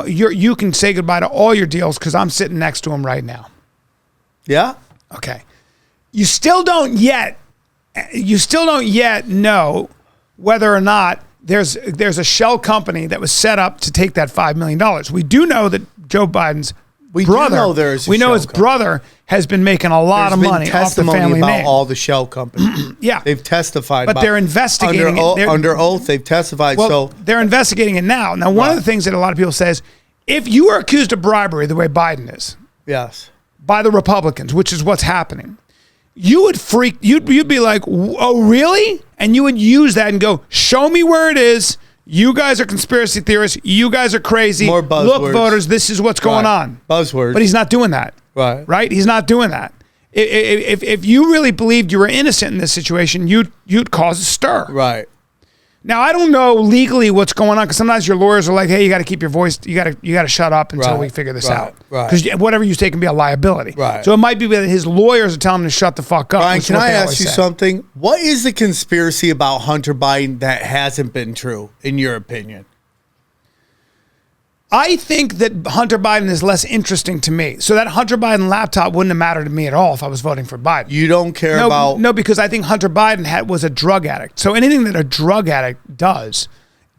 [SPEAKER 2] You can say goodbye to all your deals because I'm sitting next to him right now.
[SPEAKER 1] Yeah.
[SPEAKER 2] Okay. You still don't yet know whether or not there's a shell company that was set up to take that $5 million. We do know that Joe Biden's brother. We know his brother has been making a lot of money off the family
[SPEAKER 1] about
[SPEAKER 2] name.
[SPEAKER 1] all the shell companies.
[SPEAKER 2] Yeah,
[SPEAKER 1] they've testified,
[SPEAKER 2] but they're investigating
[SPEAKER 1] under oath. They've testified.
[SPEAKER 2] Well,
[SPEAKER 1] so
[SPEAKER 2] they're investigating it now. Now, one of the things that a lot of people say is, if you were accused of bribery the way Biden is,
[SPEAKER 1] yes,
[SPEAKER 2] by the Republicans, which is what's happening, you would freak. You'd be like, "Oh, really?" And you would use that and go, "Show me where it is. You guys are conspiracy theorists. You guys are crazy.
[SPEAKER 1] More buzzwords.
[SPEAKER 2] Look, voters, this is what's going on."
[SPEAKER 1] Buzzwords.
[SPEAKER 2] But he's not doing that. Right? He's not doing that. If you really believed you were innocent in this situation, you'd cause a stir.
[SPEAKER 1] Right.
[SPEAKER 2] Now, I don't know legally what's going on, because sometimes your lawyers are like, "Hey, you got to keep your voice. You got to shut up until we figure this out."
[SPEAKER 1] Right.
[SPEAKER 2] Because whatever you say can be a liability.
[SPEAKER 1] Right.
[SPEAKER 2] So it might be that his lawyers are telling him to shut the fuck up.
[SPEAKER 1] Bryan, can I ask you something? What is the conspiracy about Hunter Biden that hasn't been true, in your opinion?
[SPEAKER 2] I think that Hunter Biden is less interesting to me. So that Hunter Biden laptop wouldn't have mattered to me at all if I was voting for Biden.
[SPEAKER 1] You don't care about...
[SPEAKER 2] No, because I think Hunter Biden was a drug addict. So anything that a drug addict does,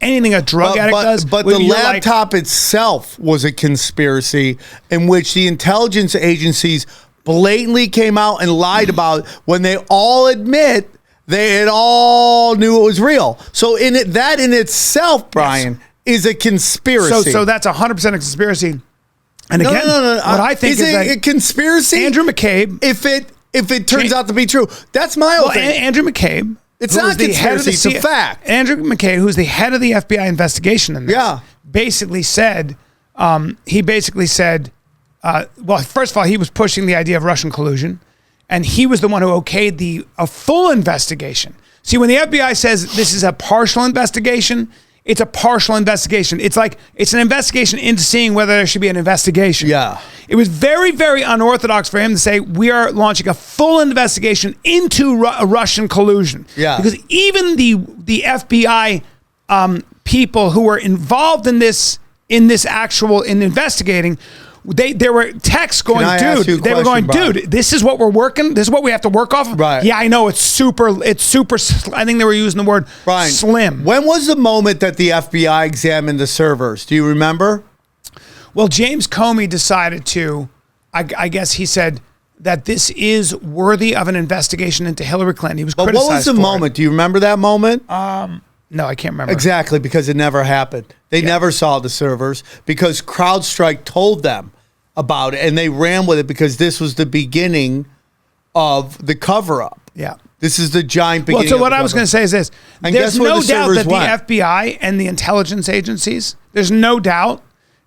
[SPEAKER 2] But
[SPEAKER 1] the laptop itself was a conspiracy in which the intelligence agencies blatantly came out and lied about, when they all admit they had all knew it was real. So that in itself, Bryan, is a conspiracy.
[SPEAKER 2] So that's 100% a conspiracy. And again,
[SPEAKER 1] no.
[SPEAKER 2] What I think is
[SPEAKER 1] a conspiracy?
[SPEAKER 2] Andrew McCabe.
[SPEAKER 1] If it turns out to be true, that's my whole thing.
[SPEAKER 2] Andrew McCabe.
[SPEAKER 1] It's not a conspiracy, it's a fact.
[SPEAKER 2] Andrew McCabe, who's the head of the FBI investigation in this, basically said, well, first of all, he was pushing the idea of Russian collusion, and he was the one who okayed a full investigation. See, when the FBI says this is a partial investigation, it's a partial investigation. It's like, it's an investigation into seeing whether there should be an investigation.
[SPEAKER 1] Yeah.
[SPEAKER 2] It was very, very unorthodox for him to say, we are launching a full investigation into Russian collusion.
[SPEAKER 1] Yeah.
[SPEAKER 2] Because even the FBI people who were involved in investigating, there were texts going, dude, they were going, dude, this is what we're working. This is what we have to work off of.
[SPEAKER 1] Right.
[SPEAKER 2] Yeah, I know it's super. I think they were using the word
[SPEAKER 1] Bryan,
[SPEAKER 2] slim.
[SPEAKER 1] When was the moment that the FBI examined the servers? Do you remember?
[SPEAKER 2] Well, James Comey decided to, I guess he said that this is worthy of an investigation into Hillary Clinton. He was criticized.
[SPEAKER 1] But what was the moment? Do you remember that moment?
[SPEAKER 2] No, I can't remember.
[SPEAKER 1] Exactly, because it never happened. They never saw the servers because CrowdStrike told them about it, and they ran with it because this was the beginning of the cover-up.
[SPEAKER 2] Yeah.
[SPEAKER 1] This is the giant beginning.
[SPEAKER 2] Well, so what I was going to say is this.
[SPEAKER 1] And
[SPEAKER 2] there's
[SPEAKER 1] guess where
[SPEAKER 2] no
[SPEAKER 1] the
[SPEAKER 2] doubt
[SPEAKER 1] servers
[SPEAKER 2] that the
[SPEAKER 1] went?
[SPEAKER 2] FBI and the intelligence agencies, there's no doubt,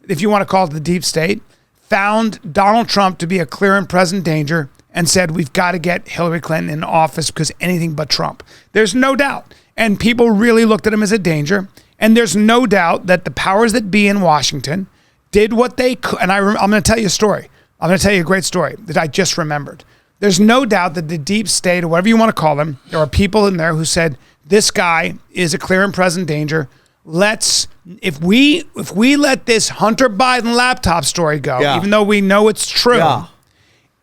[SPEAKER 2] if you want to call it the deep state, found Donald Trump to be a clear and present danger and said, we've got to get Hillary Clinton in office because anything but Trump. There's no doubt. And people really looked at him as a danger. And there's no doubt that the powers that be in Washington did what they could. And I'm going to tell you a story. I'm going to tell you a great story that I just remembered. There's no doubt that the deep state, or whatever you want to call them, there are people in there who said, this guy is a clear and present danger. If we let this Hunter Biden laptop story go, even though we know it's true,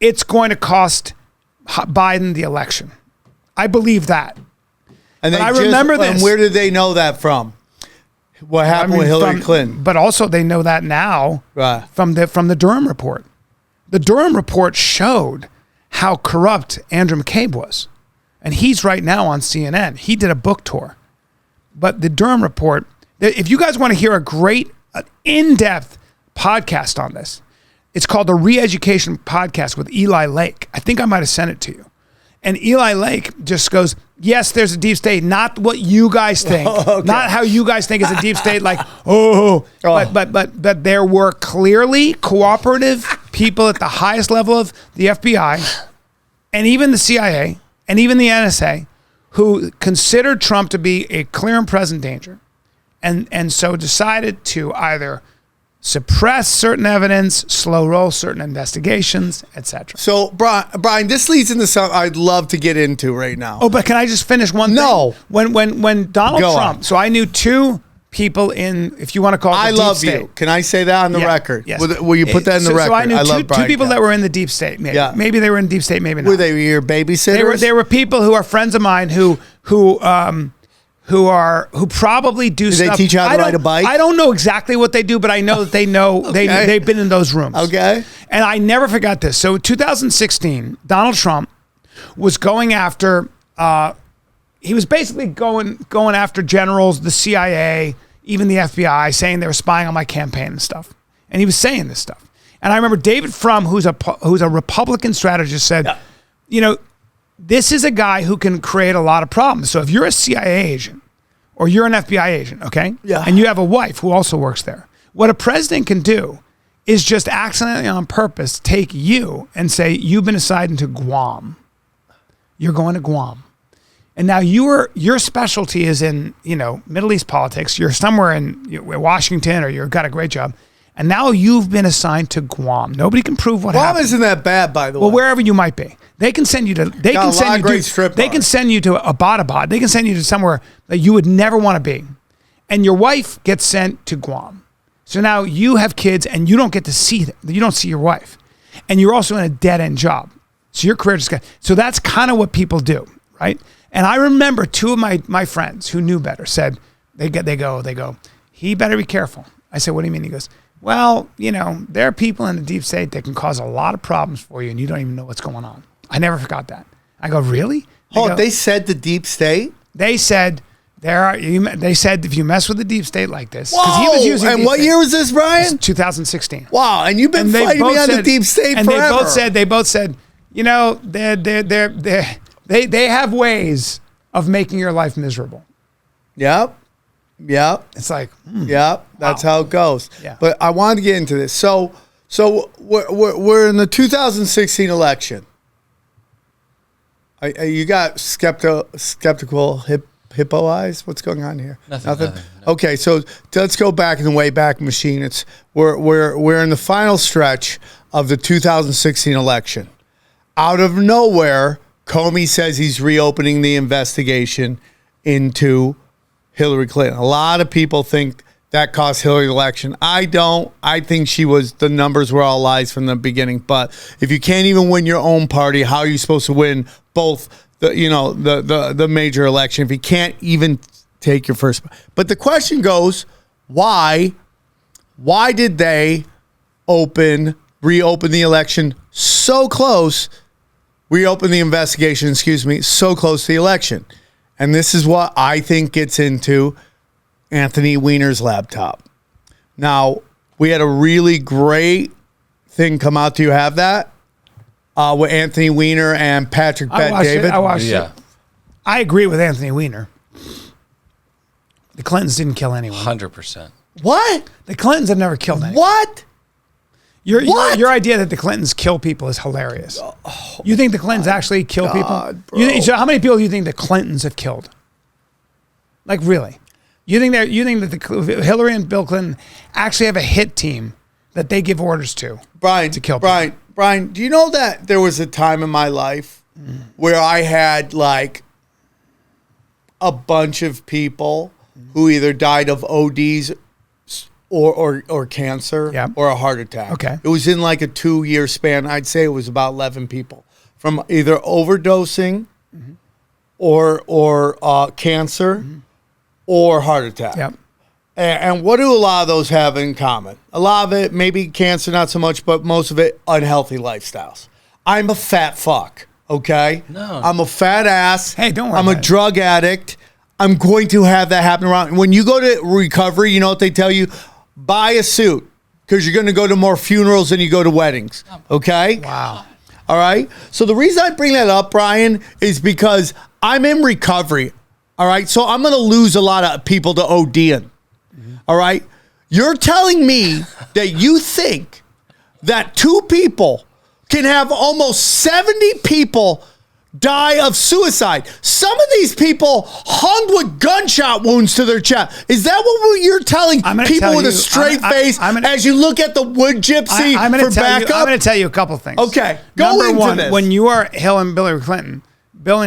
[SPEAKER 2] it's going to cost Biden the election. I believe that.
[SPEAKER 1] And
[SPEAKER 2] I remember this.
[SPEAKER 1] And where did they know that from? What happened with Hillary Clinton?
[SPEAKER 2] But also they know that now from the Durham report. The Durham report showed how corrupt Andrew McCabe was. And he's right now on CNN. He did a book tour. But the Durham report, if you guys want to hear a great, in-depth podcast on this, it's called the Re-Education Podcast with Eli Lake. I think I might have sent it to you. And Eli Lake just goes, yes, there's a deep state, not what you guys think, not how you guys think is a deep state, like, but there were clearly cooperative people at the highest level of the FBI and even the CIA and even the NSA who considered Trump to be a clear and present danger and so decided to either suppress certain evidence, slow roll certain investigations, etc.
[SPEAKER 1] So, Bryan, this leads into something I'd love to get into right now.
[SPEAKER 2] Oh, but can I just finish one thing?
[SPEAKER 1] No.
[SPEAKER 2] When Donald
[SPEAKER 1] Go
[SPEAKER 2] Trump,
[SPEAKER 1] on.
[SPEAKER 2] so I knew two people in, if you want to call it the
[SPEAKER 1] I
[SPEAKER 2] deep
[SPEAKER 1] love
[SPEAKER 2] state.
[SPEAKER 1] you. Can I say that on the record?
[SPEAKER 2] Yes.
[SPEAKER 1] Will you put that in the record?
[SPEAKER 2] So I knew
[SPEAKER 1] love
[SPEAKER 2] two people that were in the deep state. Maybe.
[SPEAKER 1] Yeah.
[SPEAKER 2] Maybe they were in deep state, maybe not.
[SPEAKER 1] Were they your babysitters?
[SPEAKER 2] They were people who are friends of mine who probably do stuff.
[SPEAKER 1] Do they teach you how to ride a bike?
[SPEAKER 2] I don't know exactly what they do, but I know that they know they've been in those rooms.
[SPEAKER 1] Okay.
[SPEAKER 2] And I never forgot this. So 2016, Donald Trump was going after he was basically going after generals, the CIA, even the FBI, saying they were spying on my campaign and stuff. And he was saying this stuff. And I remember David Frum, who's a Republican strategist, said, this is a guy who can create a lot of problems. So if you're a CIA agent or you're an FBI agent, okay?
[SPEAKER 1] Yeah.
[SPEAKER 2] And you have a wife who also works there, what a president can do is just accidentally on purpose take you and say, you've been assigned to Guam. You're going to Guam. And now your specialty is in, Middle East politics. You're somewhere in Washington or you've got a great job. And now you've been assigned to Guam. Nobody can prove what happened.
[SPEAKER 1] Guam isn't that bad, by the way.
[SPEAKER 2] Well, wherever you might be. They can send you to They can send you to Abbottabad. They can send you to somewhere that you would never want to be. And your wife gets sent to Guam. So now you have kids and you don't get to see them. You don't see your wife. And you're also in a dead-end job. So your career just got... So that's kind of what people do, right? And I remember two of my friends who knew better said, they go, he better be careful. I said, what do you mean? He goes, well, there are people in the deep state that can cause a lot of problems for you and you don't even know what's going on. I never forgot that. I go, really?
[SPEAKER 1] They said the deep state?
[SPEAKER 2] They said they said if you mess with the deep state like this,
[SPEAKER 1] whoa,
[SPEAKER 2] he was using
[SPEAKER 1] and what year was this, Bryan?
[SPEAKER 2] 2016.
[SPEAKER 1] Wow, and you've been fighting me on the deep state
[SPEAKER 2] and
[SPEAKER 1] forever.
[SPEAKER 2] They both said, they have ways of making your life miserable.
[SPEAKER 1] Yep.
[SPEAKER 2] It's like,
[SPEAKER 1] that's how it goes.
[SPEAKER 2] Yeah.
[SPEAKER 1] But I wanted to get into this. So we're in the 2016 election. You got skeptical hippo eyes? What's going on here? Nothing. Okay, so let's go back in the Wayback Machine. We're in the final stretch of the 2016 election. Out of nowhere, Comey says he's reopening the investigation into Hillary Clinton. A lot of people think that cost Hillary the election. I don't. I think the numbers were all lies from the beginning. But if you can't even win your own party, how are you supposed to win both the major election if you can't even take your first? But the question goes, why did they reopen the election so close? Reopen the investigation, so close to the election. And this is what I think gets into Anthony Weiner's laptop. Now, we had a really great thing come out. Do you have that? With Anthony Weiner and Patrick Bet-David?
[SPEAKER 2] I watched it. I agree with Anthony Weiner. The Clintons didn't kill anyone.
[SPEAKER 5] 100%.
[SPEAKER 1] What?
[SPEAKER 2] The Clintons have never killed anyone.
[SPEAKER 1] What?
[SPEAKER 2] Your idea that the Clintons kill people is hilarious. You think the Clintons actually kill people? So how many people do you think the Clintons have killed? Like, really? You think that Hillary and Bill Clinton actually have a hit team that they give orders to?
[SPEAKER 1] Brian,
[SPEAKER 2] to kill people?
[SPEAKER 1] Brian, do you know that there was a time in my life where I had like a bunch of people who either died of ODs or cancer or a heart attack.
[SPEAKER 2] Okay.
[SPEAKER 1] It was in like a 2-year span. I'd say it was about 11 people from either overdosing or cancer or heart attack.
[SPEAKER 2] Yep.
[SPEAKER 1] And what do a lot of those have in common? A lot of it, maybe cancer, not so much, but most of it, unhealthy lifestyles. I'm a fat fuck, okay?
[SPEAKER 5] No.
[SPEAKER 1] I'm a fat ass.
[SPEAKER 2] Hey, don't worry
[SPEAKER 1] I'm a
[SPEAKER 2] about it.
[SPEAKER 1] drug addict. I'm going to have that happen around. When you go to recovery, you know what they tell you? Buy a suit because you're going to go to more funerals than you go to weddings, okay?
[SPEAKER 2] Wow.
[SPEAKER 1] All right? So the reason I bring that up, Brian, is because I'm in recovery, all right? So I'm going to lose a lot of people to ODing. All right. You're telling me that you think that 2 people can have almost 70 people die of suicide. Some of these people hung with gunshot wounds to their chest. Is that what you're telling people with a straight face as you look at the wood gypsy for backup?
[SPEAKER 2] I'm going to tell you a couple things.
[SPEAKER 1] Okay.
[SPEAKER 2] Number
[SPEAKER 1] into
[SPEAKER 2] one,
[SPEAKER 1] this.
[SPEAKER 2] when you are Bill and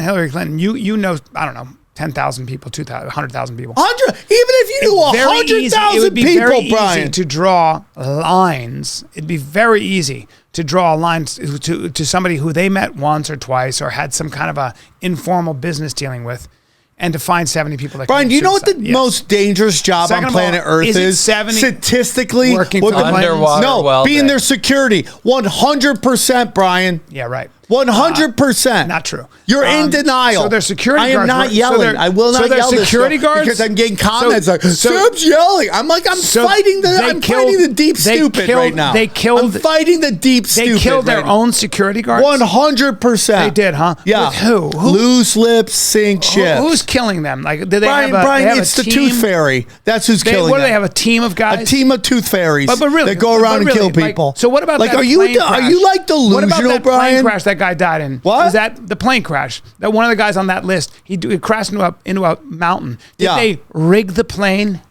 [SPEAKER 2] Hillary Clinton, you know, I don't know, 10,000 people, 2,000, 100,000 people.
[SPEAKER 1] 100, even if you knew 100,000 people,
[SPEAKER 2] very
[SPEAKER 1] Brian.
[SPEAKER 2] easy to draw lines. It'd be very easy to draw lines to somebody who they met once or twice or had some kind of a informal business dealing with, and to find 70 people that
[SPEAKER 1] Brian, do you know what the
[SPEAKER 2] Yes.
[SPEAKER 1] most dangerous job
[SPEAKER 2] Second
[SPEAKER 1] on
[SPEAKER 2] of all,
[SPEAKER 1] planet Earth
[SPEAKER 2] is it
[SPEAKER 1] is?
[SPEAKER 2] 70
[SPEAKER 1] Statistically,
[SPEAKER 2] working
[SPEAKER 1] what
[SPEAKER 2] for
[SPEAKER 1] the-
[SPEAKER 2] the
[SPEAKER 5] Underwater
[SPEAKER 1] no,
[SPEAKER 5] welding.
[SPEAKER 1] being their security. 100%, Brian.
[SPEAKER 2] Yeah, right.
[SPEAKER 1] 100%.
[SPEAKER 2] Not true.
[SPEAKER 1] You're in denial.
[SPEAKER 2] So their security
[SPEAKER 1] I am
[SPEAKER 2] guards
[SPEAKER 1] not
[SPEAKER 2] were-
[SPEAKER 1] yelling.
[SPEAKER 2] so their-
[SPEAKER 1] I will
[SPEAKER 2] so
[SPEAKER 1] not
[SPEAKER 2] their
[SPEAKER 1] yell
[SPEAKER 2] security
[SPEAKER 1] this stuff
[SPEAKER 2] guards-
[SPEAKER 1] because I'm getting comments
[SPEAKER 2] so-
[SPEAKER 1] like,
[SPEAKER 2] so-
[SPEAKER 1] Sub's yelling. I'm like, I'm
[SPEAKER 2] So
[SPEAKER 1] fighting
[SPEAKER 2] they
[SPEAKER 1] fighting
[SPEAKER 2] killed-
[SPEAKER 1] the deep
[SPEAKER 2] they
[SPEAKER 1] stupid
[SPEAKER 2] killed-
[SPEAKER 1] right now.
[SPEAKER 2] they killed-
[SPEAKER 1] I'm fighting the deep
[SPEAKER 2] They
[SPEAKER 1] stupid.
[SPEAKER 2] killed their
[SPEAKER 1] right now.
[SPEAKER 2] own security guards?
[SPEAKER 1] 100%.
[SPEAKER 2] They did, huh?
[SPEAKER 1] Yeah.
[SPEAKER 2] With who?
[SPEAKER 1] Loose lips, sink ships.
[SPEAKER 2] Who's killing them? Like, do they
[SPEAKER 1] Brian,
[SPEAKER 2] have a,
[SPEAKER 1] Brian,
[SPEAKER 2] they have
[SPEAKER 1] it's
[SPEAKER 2] a
[SPEAKER 1] the
[SPEAKER 2] team?
[SPEAKER 1] tooth fairy. That's who's killing
[SPEAKER 2] What do
[SPEAKER 1] them.
[SPEAKER 2] they have? A team of guys?
[SPEAKER 1] A team of tooth fairies
[SPEAKER 2] But really,
[SPEAKER 1] that go around
[SPEAKER 2] but
[SPEAKER 1] and kill
[SPEAKER 2] really,
[SPEAKER 1] people.
[SPEAKER 2] Like, so what about
[SPEAKER 1] like?
[SPEAKER 2] that
[SPEAKER 1] Are you
[SPEAKER 2] plane crash?
[SPEAKER 1] are you like delusional,
[SPEAKER 2] What about that
[SPEAKER 1] Brian?
[SPEAKER 2] plane crash that guy died in?
[SPEAKER 1] What?
[SPEAKER 2] Was that the plane crash? That one of the guys on that list, he crashed into a mountain. Did
[SPEAKER 1] Yeah.
[SPEAKER 2] they rig the plane?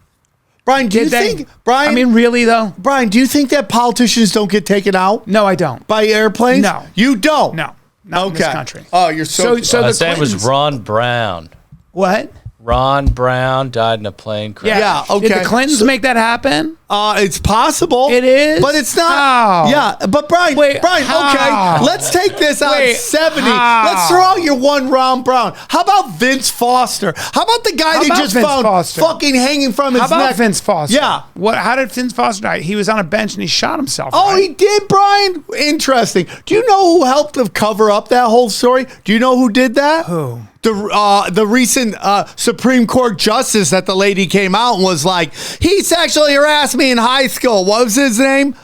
[SPEAKER 1] Brian, do you
[SPEAKER 2] Did they?
[SPEAKER 1] think Brian?
[SPEAKER 2] I mean, really though?
[SPEAKER 1] Brian, do you think that politicians don't get taken out
[SPEAKER 2] No, I don't.
[SPEAKER 1] by airplanes?
[SPEAKER 2] No.
[SPEAKER 1] You don't.
[SPEAKER 2] No, not in this country.
[SPEAKER 1] Oh, you're so.
[SPEAKER 2] So the
[SPEAKER 5] His name was
[SPEAKER 2] Clintons-
[SPEAKER 5] Ron Brown.
[SPEAKER 2] What?
[SPEAKER 5] Ron Brown died in a plane crash.
[SPEAKER 1] Yeah, okay.
[SPEAKER 2] Did the Clintons make that happen?
[SPEAKER 1] It's possible.
[SPEAKER 2] It is?
[SPEAKER 1] but it's not.
[SPEAKER 2] How?
[SPEAKER 1] Yeah, but Brian,
[SPEAKER 2] Wait,
[SPEAKER 1] Brian,
[SPEAKER 2] how?
[SPEAKER 1] okay. Let's take this on
[SPEAKER 2] Wait,
[SPEAKER 1] 70.
[SPEAKER 2] how?
[SPEAKER 1] Let's throw out your one Ron Brown. How about Vince Foster? How about the guy
[SPEAKER 2] How
[SPEAKER 1] they
[SPEAKER 2] about
[SPEAKER 1] just
[SPEAKER 2] Vince
[SPEAKER 1] found
[SPEAKER 2] Foster?
[SPEAKER 1] fucking hanging from his
[SPEAKER 2] How about
[SPEAKER 1] neck?
[SPEAKER 2] Vince Foster?
[SPEAKER 1] Yeah.
[SPEAKER 2] What? How did Vince Foster die? He was on a bench and he shot himself.
[SPEAKER 1] Oh,
[SPEAKER 2] right?
[SPEAKER 1] he did, Brian? Interesting. Do you know who helped to cover up that whole story? Do you know who did that?
[SPEAKER 2] Who?
[SPEAKER 1] The recent Supreme Court justice that the lady came out and was like, he sexually harassed me in high school. What was his name?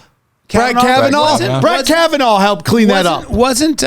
[SPEAKER 1] Brett Kavanaugh. Brett Kavanaugh helped clean that up.
[SPEAKER 2] Wasn't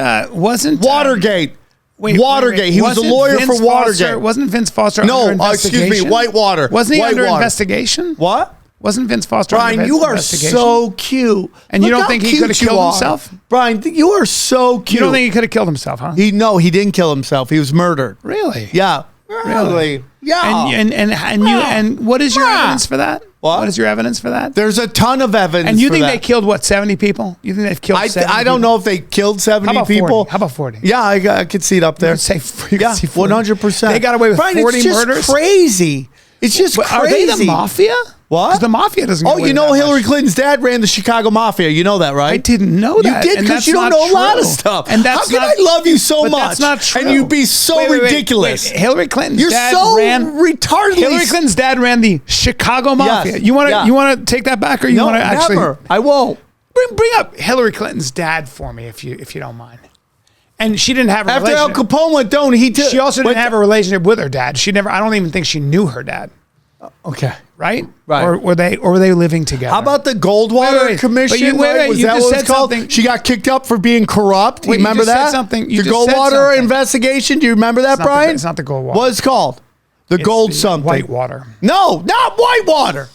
[SPEAKER 1] Watergate.
[SPEAKER 2] Wait,
[SPEAKER 1] Watergate. He was a
[SPEAKER 2] Wasn't
[SPEAKER 1] lawyer
[SPEAKER 2] Vince
[SPEAKER 1] for Watergate.
[SPEAKER 2] Foster, wasn't Vince Foster
[SPEAKER 1] No,
[SPEAKER 2] under investigation?
[SPEAKER 1] excuse me, Whitewater.
[SPEAKER 2] Wasn't he under
[SPEAKER 1] Whitewater.
[SPEAKER 2] investigation?
[SPEAKER 1] What?
[SPEAKER 2] Wasn't Vince Foster
[SPEAKER 1] Brian,
[SPEAKER 2] under
[SPEAKER 1] you are
[SPEAKER 2] investigation?
[SPEAKER 1] so cute.
[SPEAKER 2] And you
[SPEAKER 1] Look
[SPEAKER 2] don't
[SPEAKER 1] how
[SPEAKER 2] think he
[SPEAKER 1] cute
[SPEAKER 2] could have
[SPEAKER 1] you
[SPEAKER 2] killed
[SPEAKER 1] are.
[SPEAKER 2] himself?
[SPEAKER 1] Brian, you are so cute.
[SPEAKER 2] You don't think he could have killed himself, huh?
[SPEAKER 1] he didn't kill himself. He was murdered.
[SPEAKER 2] Really?
[SPEAKER 1] Yeah.
[SPEAKER 2] Really?
[SPEAKER 1] Yeah.
[SPEAKER 2] And what is your evidence for that?
[SPEAKER 1] What?
[SPEAKER 2] is your evidence for that?
[SPEAKER 1] There's a ton of evidence.
[SPEAKER 2] And you
[SPEAKER 1] for
[SPEAKER 2] think
[SPEAKER 1] that.
[SPEAKER 2] they killed what, 70 people? You think they've killed 70
[SPEAKER 1] I don't
[SPEAKER 2] people?
[SPEAKER 1] know if they killed 70
[SPEAKER 2] How about
[SPEAKER 1] people.
[SPEAKER 2] 40? How about 40?
[SPEAKER 1] Yeah, I could see it up there.
[SPEAKER 2] Let's say you
[SPEAKER 1] Yeah,
[SPEAKER 2] could see 40.
[SPEAKER 1] 100%.
[SPEAKER 2] They got away with
[SPEAKER 1] Brian,
[SPEAKER 2] 40
[SPEAKER 1] it's just
[SPEAKER 2] murders?
[SPEAKER 1] crazy. It's just
[SPEAKER 2] But
[SPEAKER 1] crazy.
[SPEAKER 2] are they the mafia?
[SPEAKER 1] What?
[SPEAKER 2] 'Cause the mafia doesn't.
[SPEAKER 1] Oh,
[SPEAKER 2] get away
[SPEAKER 1] you
[SPEAKER 2] with
[SPEAKER 1] know
[SPEAKER 2] that
[SPEAKER 1] Hillary
[SPEAKER 2] much.
[SPEAKER 1] Clinton's dad ran the Chicago Mafia. You know that, right?
[SPEAKER 2] I didn't know that.
[SPEAKER 1] You did
[SPEAKER 2] and
[SPEAKER 1] because
[SPEAKER 2] that's
[SPEAKER 1] you don't
[SPEAKER 2] not
[SPEAKER 1] know a lot of
[SPEAKER 2] true.
[SPEAKER 1] stuff.
[SPEAKER 2] And that's
[SPEAKER 1] How can
[SPEAKER 2] not,
[SPEAKER 1] I love you so
[SPEAKER 2] but
[SPEAKER 1] much?
[SPEAKER 2] That's not true.
[SPEAKER 1] And you be so
[SPEAKER 2] Wait,
[SPEAKER 1] ridiculous.
[SPEAKER 2] Hillary Clinton's
[SPEAKER 1] You're
[SPEAKER 2] dad
[SPEAKER 1] so
[SPEAKER 2] ran.
[SPEAKER 1] retardedly.
[SPEAKER 2] Hillary Clinton's dad ran the Chicago Mafia.
[SPEAKER 1] Yes.
[SPEAKER 2] You want to?
[SPEAKER 1] Yeah.
[SPEAKER 2] You want to take that back, or you
[SPEAKER 1] No,
[SPEAKER 2] want to actually?
[SPEAKER 1] never. I won't.
[SPEAKER 2] Bring up Hillary Clinton's dad for me, if you don't mind. And she didn't have a
[SPEAKER 1] After Al
[SPEAKER 2] relationship.
[SPEAKER 1] Capone went down,
[SPEAKER 2] She also didn't have a relationship with her dad. She never. I don't even think she knew her dad.
[SPEAKER 1] Okay.
[SPEAKER 2] Right?
[SPEAKER 1] Right.
[SPEAKER 2] Or were they living together?
[SPEAKER 1] How about the Goldwater
[SPEAKER 2] Wait.
[SPEAKER 1] Commission?
[SPEAKER 2] But you- wait, wait,
[SPEAKER 1] Was
[SPEAKER 2] you
[SPEAKER 1] that
[SPEAKER 2] just
[SPEAKER 1] what
[SPEAKER 2] said
[SPEAKER 1] it's called?
[SPEAKER 2] something.
[SPEAKER 1] She got kicked up for being corrupt.
[SPEAKER 2] Wait,
[SPEAKER 1] you remember
[SPEAKER 2] you just said
[SPEAKER 1] that?
[SPEAKER 2] something. You
[SPEAKER 1] The
[SPEAKER 2] just said
[SPEAKER 1] Goldwater
[SPEAKER 2] something.
[SPEAKER 1] investigation. Do you remember that,
[SPEAKER 2] It's not the-
[SPEAKER 1] Brian?
[SPEAKER 2] it's not the Goldwater.
[SPEAKER 1] What's it called? The Gold
[SPEAKER 2] It's
[SPEAKER 1] something.
[SPEAKER 2] Whitewater.
[SPEAKER 1] No, not Whitewater.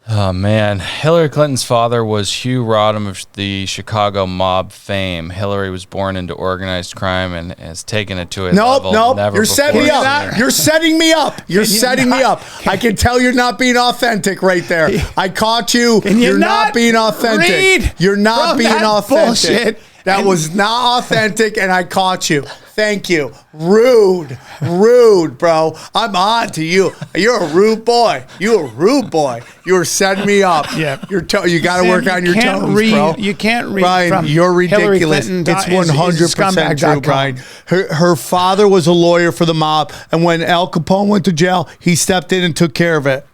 [SPEAKER 5] Oh man, Hillary Clinton's father was Hugh Rodham of the Chicago mob fame. Hillary was born into organized crime and has taken it to a level
[SPEAKER 1] Nope.
[SPEAKER 5] never
[SPEAKER 1] You're setting me
[SPEAKER 5] before
[SPEAKER 1] up.
[SPEAKER 5] seen.
[SPEAKER 1] You're setting me up. You're setting me up. I can tell you're not being authentic right there. I caught you.
[SPEAKER 2] Can you
[SPEAKER 1] You're not
[SPEAKER 2] not
[SPEAKER 1] being authentic.
[SPEAKER 2] read
[SPEAKER 1] You're not
[SPEAKER 2] from
[SPEAKER 1] being
[SPEAKER 2] that
[SPEAKER 1] authentic.
[SPEAKER 2] bullshit?
[SPEAKER 1] That
[SPEAKER 2] And-
[SPEAKER 1] was not authentic, and I caught you. Thank you. Rude, bro. I'm on to you. You're a rude boy. You're a rude boy. You're setting me up.
[SPEAKER 2] Yeah.
[SPEAKER 1] You got to
[SPEAKER 2] Sam,
[SPEAKER 1] work on
[SPEAKER 2] you
[SPEAKER 1] your
[SPEAKER 2] can't
[SPEAKER 1] tones,
[SPEAKER 2] read-
[SPEAKER 1] bro.
[SPEAKER 2] you can't read
[SPEAKER 1] Brian,
[SPEAKER 2] from
[SPEAKER 1] you're ridiculous.
[SPEAKER 2] Hillary Clinton
[SPEAKER 1] It's
[SPEAKER 2] is
[SPEAKER 1] 100% true,
[SPEAKER 2] scumbag.com.
[SPEAKER 1] Brian. Her father was a lawyer for the mob, and when Al Capone went to jail, he stepped in and took care of it.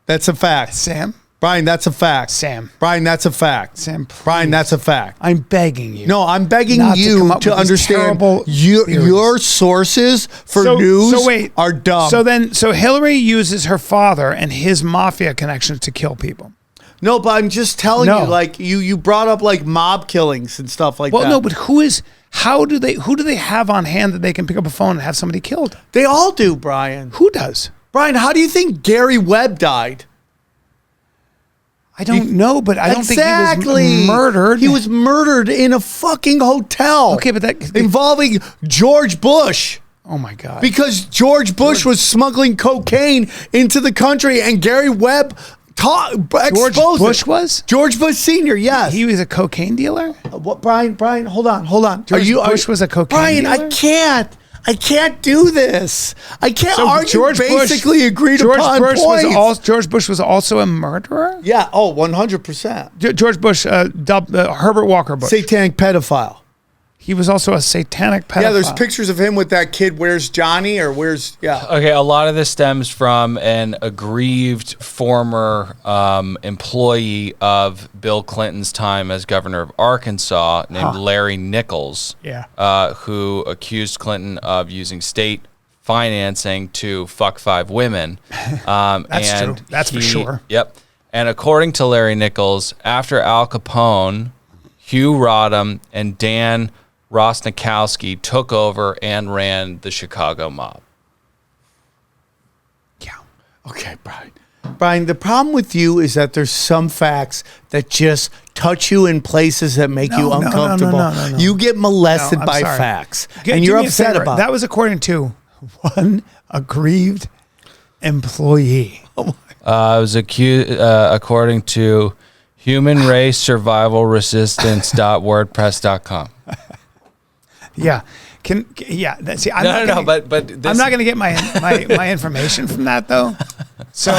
[SPEAKER 1] That's a fact.
[SPEAKER 2] Sam?
[SPEAKER 1] Brian, that's a fact.
[SPEAKER 2] Sam.
[SPEAKER 1] Brian, that's a fact.
[SPEAKER 2] Sam,
[SPEAKER 1] Brian,
[SPEAKER 2] please.
[SPEAKER 1] that's a fact.
[SPEAKER 2] I'm begging you.
[SPEAKER 1] No, I'm begging
[SPEAKER 2] not
[SPEAKER 1] you
[SPEAKER 2] come up
[SPEAKER 1] to
[SPEAKER 2] with these
[SPEAKER 1] understand
[SPEAKER 2] terrible
[SPEAKER 1] your
[SPEAKER 2] theories.
[SPEAKER 1] sources for news are dumb.
[SPEAKER 2] So Hillary uses her father and his mafia connections to kill people.
[SPEAKER 1] No, but I'm just telling
[SPEAKER 2] No.
[SPEAKER 1] you, like you brought up like mob killings and stuff like
[SPEAKER 2] Well,
[SPEAKER 1] that.
[SPEAKER 2] no, but who do they have on hand that they can pick up a phone and have somebody killed?
[SPEAKER 1] They all do, Brian.
[SPEAKER 2] Who does?
[SPEAKER 1] Brian, how do you think Gary Webb died?
[SPEAKER 2] I don't know, but I don't think
[SPEAKER 1] Exactly.
[SPEAKER 2] he was murdered.
[SPEAKER 1] He was murdered in a fucking hotel.
[SPEAKER 2] Okay, but that
[SPEAKER 1] involving George Bush.
[SPEAKER 2] Oh my God.
[SPEAKER 1] Because George Bush was smuggling cocaine into the country, and Gary Webb
[SPEAKER 2] George
[SPEAKER 1] exposed
[SPEAKER 2] Bush
[SPEAKER 1] it.
[SPEAKER 2] was?
[SPEAKER 1] George Bush Sr., yes.
[SPEAKER 2] He was a cocaine dealer?
[SPEAKER 1] What, Brian, hold on.
[SPEAKER 2] George Bush was a cocaine
[SPEAKER 1] Brian,
[SPEAKER 2] dealer?
[SPEAKER 1] I can't do this. I can't argue basically agreed
[SPEAKER 2] George
[SPEAKER 1] upon
[SPEAKER 2] Bush
[SPEAKER 1] points.
[SPEAKER 2] George Bush was also a murderer?
[SPEAKER 1] Yeah, 100%.
[SPEAKER 2] George Bush, Herbert Walker Bush.
[SPEAKER 1] Satanic pedophile.
[SPEAKER 2] He was also a satanic pedophile.
[SPEAKER 1] Yeah, there's pictures of him with that kid. Where's Johnny? Or where's
[SPEAKER 5] Okay, a lot of this stems from an aggrieved former employee of Bill Clinton's time as governor of Arkansas named Larry Nichols, who accused Clinton of using state financing to fuck 5 women.
[SPEAKER 2] That's true. That's for sure.
[SPEAKER 5] Yep. And according to Larry Nichols, after Al Capone, Hugh Rodham, and Dan Rosnikowski took over and ran the Chicago mob.
[SPEAKER 1] Yeah. Okay, Brian. Brian, the problem with you is that there's some facts that just touch you in places that make you uncomfortable.
[SPEAKER 2] No.
[SPEAKER 1] You get molested
[SPEAKER 2] No, I'm
[SPEAKER 1] by
[SPEAKER 2] sorry.
[SPEAKER 1] facts,
[SPEAKER 2] Do
[SPEAKER 1] and you're
[SPEAKER 2] me a
[SPEAKER 1] upset
[SPEAKER 2] favor.
[SPEAKER 1] about
[SPEAKER 2] that.
[SPEAKER 1] it.
[SPEAKER 2] Was according to one aggrieved employee.
[SPEAKER 5] It was according to Human Race Survival Resistance.wordpress.com.
[SPEAKER 2] Yeah. I'm not going to get my information from that though. So,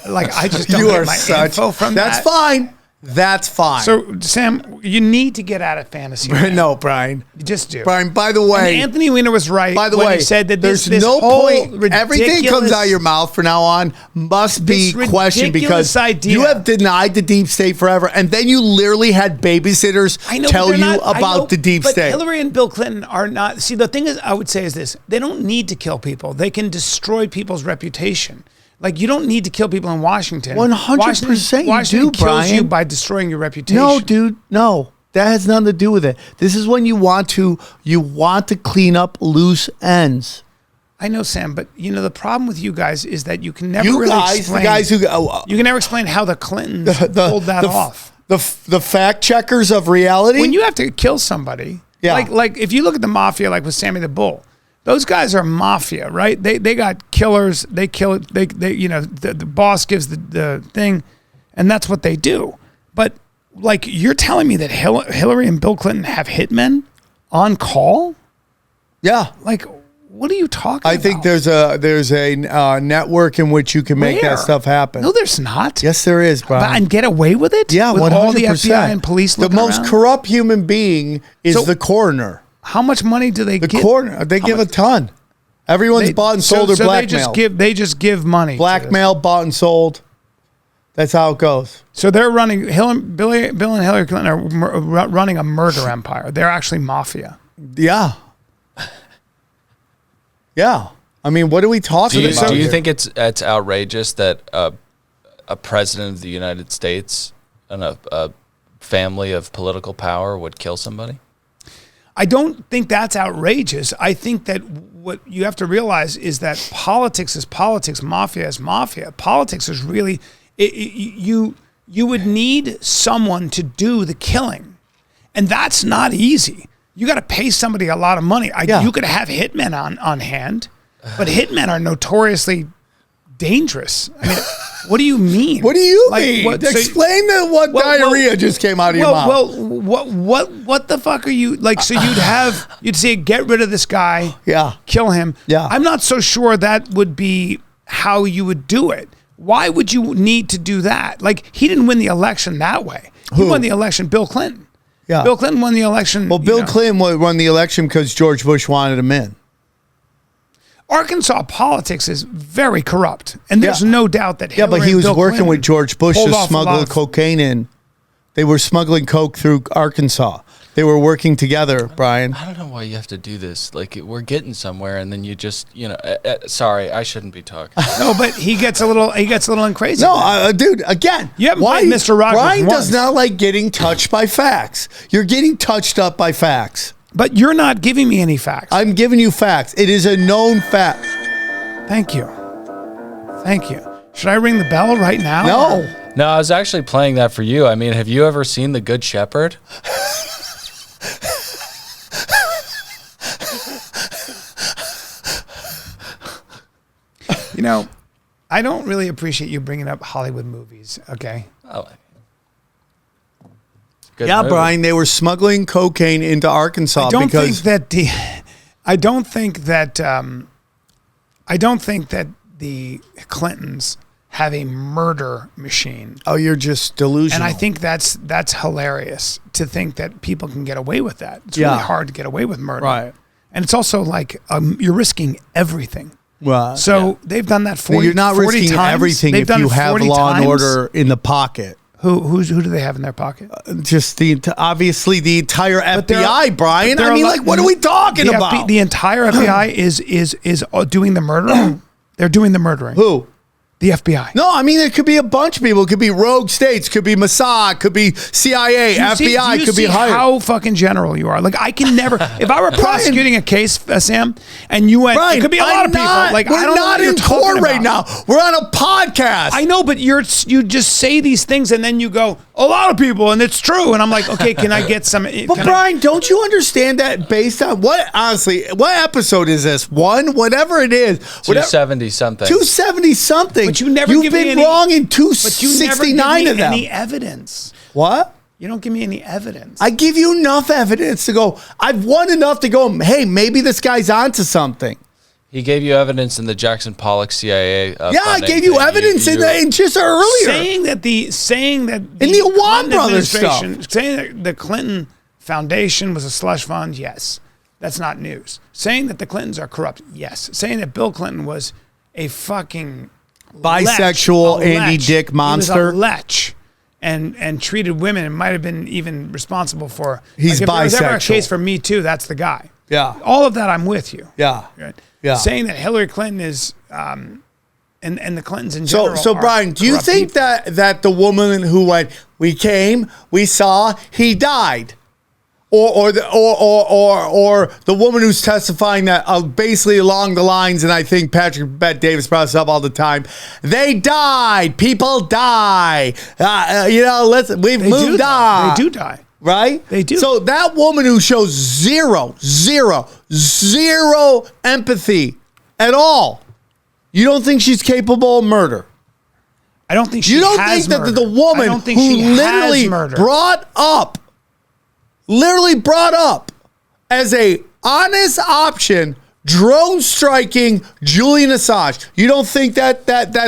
[SPEAKER 2] like, I just don't get my info from that.
[SPEAKER 1] That's fine. That's fine.
[SPEAKER 2] So, Sam, you need to get out of fantasy.
[SPEAKER 1] No, Brian.
[SPEAKER 2] You just do.
[SPEAKER 1] Brian, by the way.
[SPEAKER 2] And Anthony Weiner was right
[SPEAKER 1] By the
[SPEAKER 2] when
[SPEAKER 1] way,
[SPEAKER 2] he said that
[SPEAKER 1] there's
[SPEAKER 2] this
[SPEAKER 1] no
[SPEAKER 2] whole
[SPEAKER 1] point. Everything that comes out of your mouth from now on must be
[SPEAKER 2] This
[SPEAKER 1] questioned because
[SPEAKER 2] ridiculous idea.
[SPEAKER 1] you have denied the deep state forever, and then you literally had babysitters tell you about the deep
[SPEAKER 2] but
[SPEAKER 1] state.
[SPEAKER 2] Hillary and Bill Clinton are not. See, the thing is, I would say is this: they don't need to kill people. They can destroy people's reputation. Like, you don't need to kill people in Washington.
[SPEAKER 1] 100% you
[SPEAKER 2] Washington
[SPEAKER 1] do,
[SPEAKER 2] kills you
[SPEAKER 1] Brian.
[SPEAKER 2] by destroying your reputation.
[SPEAKER 1] No, dude, no. That has nothing to do with it. This is when you want to clean up loose ends.
[SPEAKER 2] I know, Sam, but you know the problem with you guys is that you can never
[SPEAKER 1] You
[SPEAKER 2] really
[SPEAKER 1] guys,
[SPEAKER 2] explain.
[SPEAKER 1] the guys who
[SPEAKER 2] you can never explain how the Clintons pulled that off.
[SPEAKER 1] The fact checkers of reality.
[SPEAKER 2] When you have to kill somebody, like if you look at the mafia, like with Sammy the Bull, those guys are mafia, right? They got killers. They kill it. They the boss gives the thing, and that's what they do. But like, you're telling me that Hillary and Bill Clinton have hitmen on call?
[SPEAKER 1] Yeah.
[SPEAKER 2] Like, what are you talking about?
[SPEAKER 1] I think there's a network in which you can make
[SPEAKER 2] Where?
[SPEAKER 1] that stuff happen.
[SPEAKER 2] No, there's not.
[SPEAKER 1] Yes, there is, Brian.
[SPEAKER 2] And get away with it?
[SPEAKER 1] Yeah,
[SPEAKER 2] with
[SPEAKER 1] 100%.
[SPEAKER 2] all the FBI and police
[SPEAKER 1] The
[SPEAKER 2] looking
[SPEAKER 1] most
[SPEAKER 2] around?
[SPEAKER 1] corrupt human being is
[SPEAKER 2] So-
[SPEAKER 1] the coroner.
[SPEAKER 2] How much money do they
[SPEAKER 1] The
[SPEAKER 2] get?
[SPEAKER 1] coroner. They
[SPEAKER 2] How
[SPEAKER 1] give
[SPEAKER 2] much-
[SPEAKER 1] a ton. Everyone's bought and sold or blackmailed.
[SPEAKER 2] They just give money. to
[SPEAKER 1] Blackmail, bought and sold. That's how it goes.
[SPEAKER 2] this. So they're running. Bill and Hillary Clinton are running a murder empire. They're actually mafia.
[SPEAKER 1] Yeah. Yeah. I mean, what are we talking about?
[SPEAKER 5] Do you
[SPEAKER 1] here?
[SPEAKER 5] think it's outrageous that a president of the United States and a family of political power would kill somebody?
[SPEAKER 2] I don't think that's outrageous. I think that what you have to realize is that politics is politics, mafia is mafia. Politics is really you would need someone to do the killing, and that's not easy. You got to pay somebody a lot of money. You could have hitmen on hand, but hitmen are notoriously dangerous. I mean, what do you mean?
[SPEAKER 1] What do you mean? Explain what diarrhea just came out of your mouth.
[SPEAKER 2] Well, what the fuck are you like? So you'd say get rid of this guy, kill him.
[SPEAKER 1] Yeah,
[SPEAKER 2] I'm not so sure that would be how you would do it. Why would you need to do that? Like, he didn't win the election that way. He won the election, Bill Clinton.
[SPEAKER 1] Yeah,
[SPEAKER 2] Bill Clinton won the election.
[SPEAKER 1] Well, Bill Clinton won the election because George Bush wanted him in.
[SPEAKER 2] Arkansas politics is very corrupt, and there's no doubt that Hillary
[SPEAKER 1] but he was
[SPEAKER 2] Bill
[SPEAKER 1] working
[SPEAKER 2] Clinton
[SPEAKER 1] with George Bush to
[SPEAKER 2] pulled
[SPEAKER 1] smuggle cocaine in. They were smuggling coke through Arkansas. They were working together, Bryan.
[SPEAKER 5] I don't know why you have to do this. Like, we're getting somewhere, and then you just, sorry, I shouldn't be talking.
[SPEAKER 2] No, but he gets a little crazy.
[SPEAKER 1] No, dude, again,
[SPEAKER 2] you haven't played Mr. Rogers
[SPEAKER 1] Bryan
[SPEAKER 2] once.
[SPEAKER 1] does not like getting touched by facts. You're getting touched up by facts.
[SPEAKER 2] But you're not giving me any facts.
[SPEAKER 1] I'm giving you facts. It is a known fact.
[SPEAKER 2] Thank you. Should I ring the bell right now?
[SPEAKER 1] No.
[SPEAKER 5] No, I was actually playing that for you. I mean, have you ever seen The Good Shepherd?
[SPEAKER 2] I don't really appreciate you bringing up Hollywood movies, okay?
[SPEAKER 5] Oh.
[SPEAKER 1] Good movie. Bryan, they were smuggling cocaine into Arkansas
[SPEAKER 2] I don't think that the Clintons have a murder machine.
[SPEAKER 1] Oh, you're just delusional.
[SPEAKER 2] And I think that's hilarious to think that people can get away with that. It's really hard to get away with murder.
[SPEAKER 1] Right.
[SPEAKER 2] And it's also like you're risking everything.
[SPEAKER 1] Well,
[SPEAKER 2] so they've done that 40 times.
[SPEAKER 1] You're not risking everything if you have law and order in the pocket.
[SPEAKER 2] Who do they have in their pocket?
[SPEAKER 1] Just obviously the entire FBI, Bryan. I mean, what are we talking about?
[SPEAKER 2] The entire FBI is doing the murdering. They're doing the murdering.
[SPEAKER 1] Who?
[SPEAKER 2] The FBI.
[SPEAKER 1] No, I mean, it could be a bunch of people. It could be rogue states. Could be Mossad. Could be CIA. FBI. Could be hired.
[SPEAKER 2] How fucking general you are. Like, I can never. If I were prosecuting a case, Sam, and you went,
[SPEAKER 1] Bryan,
[SPEAKER 2] it could be a lot of people. Like,
[SPEAKER 1] we're not in court right now. We're on a podcast.
[SPEAKER 2] I know, but you just say these things and then you go, a lot of people, and it's true. And I'm like, okay, can I get some?
[SPEAKER 1] But Bryan, don't you understand that based on what? Honestly, what episode is this? One, whatever it is,
[SPEAKER 5] 270 something.
[SPEAKER 1] 270 something.
[SPEAKER 2] But you never
[SPEAKER 1] You've
[SPEAKER 2] give
[SPEAKER 1] been
[SPEAKER 2] me any,
[SPEAKER 1] wrong in
[SPEAKER 2] but you never
[SPEAKER 1] 269
[SPEAKER 2] give
[SPEAKER 1] of
[SPEAKER 2] me
[SPEAKER 1] them.
[SPEAKER 2] any evidence.
[SPEAKER 1] What?
[SPEAKER 2] You don't give me any evidence.
[SPEAKER 1] I give you enough evidence to go. I've won enough to go. Hey, maybe this guy's onto something.
[SPEAKER 5] He gave you evidence in the Jackson Pollock CIA.
[SPEAKER 1] I gave you evidence in just earlier,
[SPEAKER 2] saying that the
[SPEAKER 1] in the Awan brothers stuff,
[SPEAKER 2] saying that the Clinton Foundation was a slush fund. Yes, that's not news. Saying that the Clintons are corrupt. Yes. Saying that Bill Clinton was a fucking
[SPEAKER 1] bisexual Andy Dick monster,
[SPEAKER 2] he was a lech, and treated women and might have been even responsible for.
[SPEAKER 1] He's
[SPEAKER 2] like, if
[SPEAKER 1] bisexual.
[SPEAKER 2] there was ever a case for Me Too, that's the guy.
[SPEAKER 1] Yeah.
[SPEAKER 2] All of that, I'm with you.
[SPEAKER 1] Yeah.
[SPEAKER 2] Right?
[SPEAKER 1] Yeah.
[SPEAKER 2] Saying that Hillary Clinton is, and the Clintons in general.
[SPEAKER 1] So Bryan, do you think that the woman who went, we came, we saw, he died, or the woman who's testifying that basically along the lines, and I think Patrick Bet Davis brought this up all the time, they died, people die, we've moved on.
[SPEAKER 2] They do die.
[SPEAKER 1] Right?
[SPEAKER 2] They do.
[SPEAKER 1] So that woman who shows zero empathy at all, you don't think she's capable of murder?
[SPEAKER 2] I don't think she
[SPEAKER 1] You don't
[SPEAKER 2] has
[SPEAKER 1] think that
[SPEAKER 2] murdered.
[SPEAKER 1] the woman
[SPEAKER 2] I don't think
[SPEAKER 1] who
[SPEAKER 2] she has
[SPEAKER 1] literally
[SPEAKER 2] murdered.
[SPEAKER 1] brought up as a honest option drone striking Julian Assange. You don't think that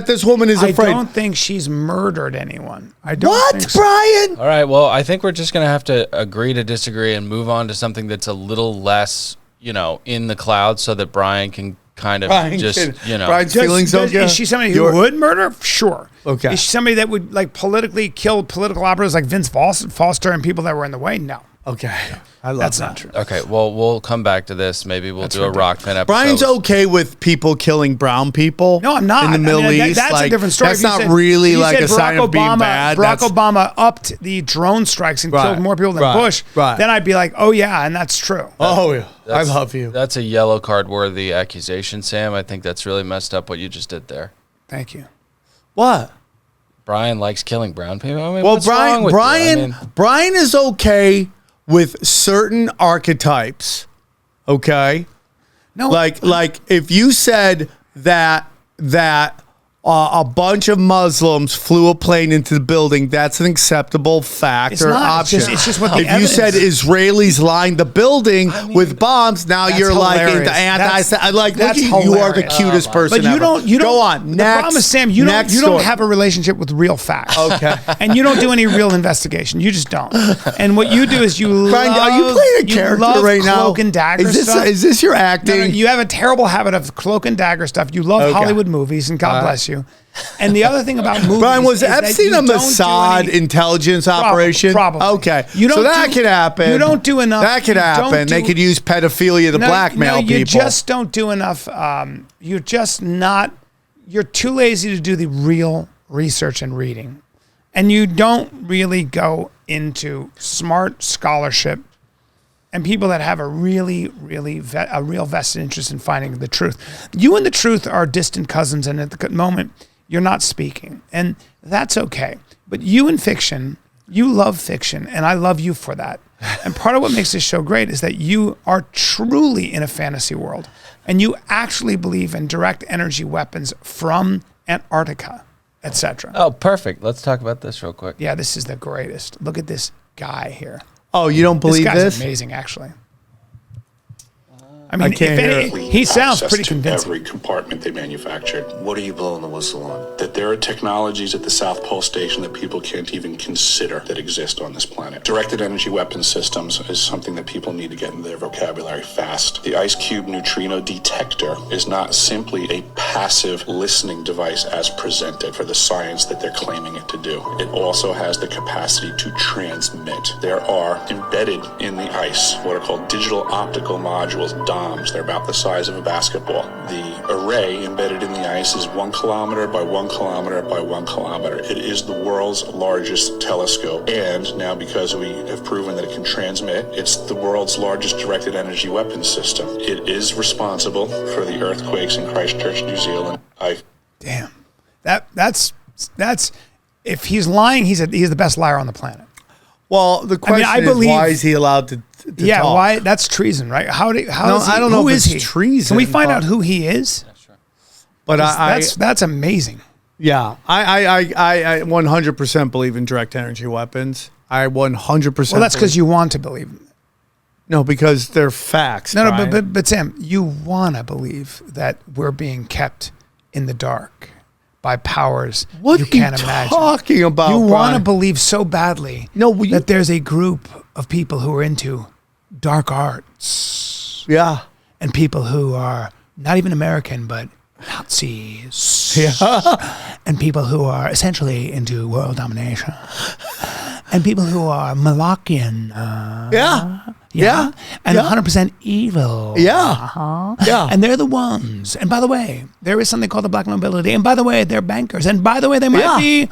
[SPEAKER 1] this woman is afraid?
[SPEAKER 2] I don't think she's murdered anyone. I don't
[SPEAKER 1] What,
[SPEAKER 2] think so.
[SPEAKER 1] Bryan?
[SPEAKER 5] All right, well, I think we're just going to have to agree to disagree and move on to something that's a little less, in the clouds so that Bryan can kind of
[SPEAKER 1] Bryan's feelings okay.
[SPEAKER 2] Is she somebody who would murder? Sure.
[SPEAKER 1] Okay.
[SPEAKER 2] Is she somebody that would politically kill political operatives like Vince Foster and people that were in the way? No.
[SPEAKER 1] Okay. I love
[SPEAKER 2] That's
[SPEAKER 1] that.
[SPEAKER 2] not true.
[SPEAKER 5] Okay, well, we'll come back to this. Maybe we'll do a rock pen episode.
[SPEAKER 1] Brian's okay with people killing brown people.
[SPEAKER 2] No, I'm not.
[SPEAKER 1] In the Middle East,
[SPEAKER 2] That's
[SPEAKER 1] like,
[SPEAKER 2] a different story.
[SPEAKER 1] That's
[SPEAKER 2] If you
[SPEAKER 1] not
[SPEAKER 2] said-
[SPEAKER 1] really
[SPEAKER 2] if you
[SPEAKER 1] like
[SPEAKER 2] said
[SPEAKER 1] a sign of being bad.
[SPEAKER 2] Barack
[SPEAKER 1] That's-
[SPEAKER 2] Obama upped the drone strikes and
[SPEAKER 1] Right,
[SPEAKER 2] killed more people than
[SPEAKER 1] right,
[SPEAKER 2] Bush.
[SPEAKER 1] right.
[SPEAKER 2] Then I'd be like, oh yeah, and that's true.
[SPEAKER 1] Oh yeah, I
[SPEAKER 5] That's-
[SPEAKER 1] love you.
[SPEAKER 5] That's a yellow card worthy accusation, Sam. I think that's really messed up what you just did there.
[SPEAKER 2] Thank you.
[SPEAKER 1] What?
[SPEAKER 5] Brian likes killing brown people. I mean,
[SPEAKER 1] Well,
[SPEAKER 5] what's wrong with you?
[SPEAKER 1] Brian is okay with certain archetypes. Okay,
[SPEAKER 2] No,
[SPEAKER 1] like if you said that a bunch of Muslims flew a plane into the building, that's an acceptable fact
[SPEAKER 2] It's
[SPEAKER 1] or
[SPEAKER 2] not.
[SPEAKER 1] option.
[SPEAKER 2] It's just what the
[SPEAKER 1] if you said
[SPEAKER 2] evidence-
[SPEAKER 1] Israelis lined the building with bombs, now
[SPEAKER 2] That's
[SPEAKER 1] you're like
[SPEAKER 2] hilarious.
[SPEAKER 1] into anti.
[SPEAKER 2] That's-
[SPEAKER 1] Like, look,
[SPEAKER 2] that's
[SPEAKER 1] you are the
[SPEAKER 2] hilarious.
[SPEAKER 1] cutest person
[SPEAKER 2] But you
[SPEAKER 1] ever.
[SPEAKER 2] don't. You don't.
[SPEAKER 1] Go on.
[SPEAKER 2] The
[SPEAKER 1] Next.
[SPEAKER 2] problem is, Sam, you don't
[SPEAKER 1] next
[SPEAKER 2] you don't
[SPEAKER 1] story.
[SPEAKER 2] have a relationship with real facts.
[SPEAKER 1] Okay.
[SPEAKER 2] And you don't do any real investigation. You just don't. And what you do is you
[SPEAKER 1] Brian,
[SPEAKER 2] love,
[SPEAKER 1] are you playing a
[SPEAKER 2] you
[SPEAKER 1] character
[SPEAKER 2] love
[SPEAKER 1] right now?
[SPEAKER 2] cloak and dagger
[SPEAKER 1] Is this
[SPEAKER 2] stuff.
[SPEAKER 1] is this your acting?
[SPEAKER 2] No, you have a terrible habit of cloak and dagger stuff. You love
[SPEAKER 1] Okay.
[SPEAKER 2] Hollywood movies, and God bless you. And the other thing about movies,
[SPEAKER 1] Brian, was
[SPEAKER 2] is that
[SPEAKER 1] Epstein
[SPEAKER 2] you
[SPEAKER 1] a
[SPEAKER 2] don't do
[SPEAKER 1] Mossad
[SPEAKER 2] any-
[SPEAKER 1] intelligence operation?
[SPEAKER 2] Probably.
[SPEAKER 1] Okay.
[SPEAKER 2] You don't
[SPEAKER 1] so that
[SPEAKER 2] do-
[SPEAKER 1] could happen.
[SPEAKER 2] you don't do enough-
[SPEAKER 1] That could
[SPEAKER 2] you don't
[SPEAKER 1] happen. They
[SPEAKER 2] do-
[SPEAKER 1] could use pedophilia to blackmail
[SPEAKER 2] you
[SPEAKER 1] people.
[SPEAKER 2] just don't do enough. You're just not. You're too lazy to do the real research and reading, and you don't really go into smart scholarship and people that have a really, a real vested interest in finding the truth. You and the truth are distant cousins, and at the moment, you're not speaking, and that's okay. But you in fiction, you love fiction, and I love you for that. And part of what makes this show great is that you are truly in a fantasy world, and you actually believe in direct energy weapons from Antarctica, etc.
[SPEAKER 5] Oh, perfect. Let's talk about this real quick.
[SPEAKER 2] Yeah, this is the greatest. Look at this guy here.
[SPEAKER 1] Oh, you don't believe
[SPEAKER 2] This guy's
[SPEAKER 1] this?
[SPEAKER 2] amazing, actually. I mean,
[SPEAKER 1] I can't hear it.
[SPEAKER 2] he sounds
[SPEAKER 9] Access
[SPEAKER 2] pretty
[SPEAKER 9] to
[SPEAKER 2] convincing.
[SPEAKER 9] every compartment they manufactured.
[SPEAKER 8] What are you blowing the whistle on?
[SPEAKER 9] That there are technologies at the South Pole Station that people can't even consider that exist on this planet. Directed energy weapon systems is something that people need to get into their vocabulary fast. The Ice Cube Nutrino Detector is not simply a passive listening device as presented for the science that they're claiming it to do. It also has the capacity to transmit. There are embedded in the ice what are called digital optical modules, DOMs. They're about the size of a basketball. The array embedded in the ice is 1 kilometer by 1 kilometer by 1 kilometer. It is the world's largest telescope. And now, because we have proven that it can transmit, it's the world's largest directed energy weapons system. It is responsible for the earthquakes in Christchurch, New Zealand.
[SPEAKER 2] Damn, that's if he's lying, he's the best liar on the planet.
[SPEAKER 1] Well, the question
[SPEAKER 2] I
[SPEAKER 1] is,
[SPEAKER 2] believe-
[SPEAKER 1] why is he allowed to
[SPEAKER 2] Yeah,
[SPEAKER 1] talk?
[SPEAKER 2] why? That's treason, right? How
[SPEAKER 1] No,
[SPEAKER 2] is he,
[SPEAKER 1] I don't know
[SPEAKER 2] who
[SPEAKER 1] if
[SPEAKER 2] is
[SPEAKER 1] it's
[SPEAKER 2] he?
[SPEAKER 1] treason,
[SPEAKER 2] Can we find
[SPEAKER 1] but-
[SPEAKER 2] out who he is?
[SPEAKER 1] But
[SPEAKER 2] That's amazing.
[SPEAKER 1] yeah, I 100% believe in direct energy weapons. I 100%.
[SPEAKER 2] Well, that's because you want to believe.
[SPEAKER 1] No, because they're facts.
[SPEAKER 2] No,
[SPEAKER 1] Brian.
[SPEAKER 2] but Sam, you want to believe that we're being kept in the dark by powers
[SPEAKER 1] What
[SPEAKER 2] you
[SPEAKER 1] are you
[SPEAKER 2] can't imagine.
[SPEAKER 1] talking about,
[SPEAKER 2] You want
[SPEAKER 1] Brian?
[SPEAKER 2] to believe so badly that there's a group of people who are into dark arts
[SPEAKER 1] Yeah.
[SPEAKER 2] and people who are not even American, but Nazis.
[SPEAKER 1] Yeah.
[SPEAKER 2] And people who are essentially into world domination. And people who are Malachian.
[SPEAKER 1] Yeah. Yeah.
[SPEAKER 2] And
[SPEAKER 1] Yeah.
[SPEAKER 2] 100% evil.
[SPEAKER 1] Yeah. Yeah.
[SPEAKER 2] And they're the ones. And by the way, there is something called the black nobility. And by the way, they're bankers. And by the way, they might
[SPEAKER 1] Yeah.
[SPEAKER 2] be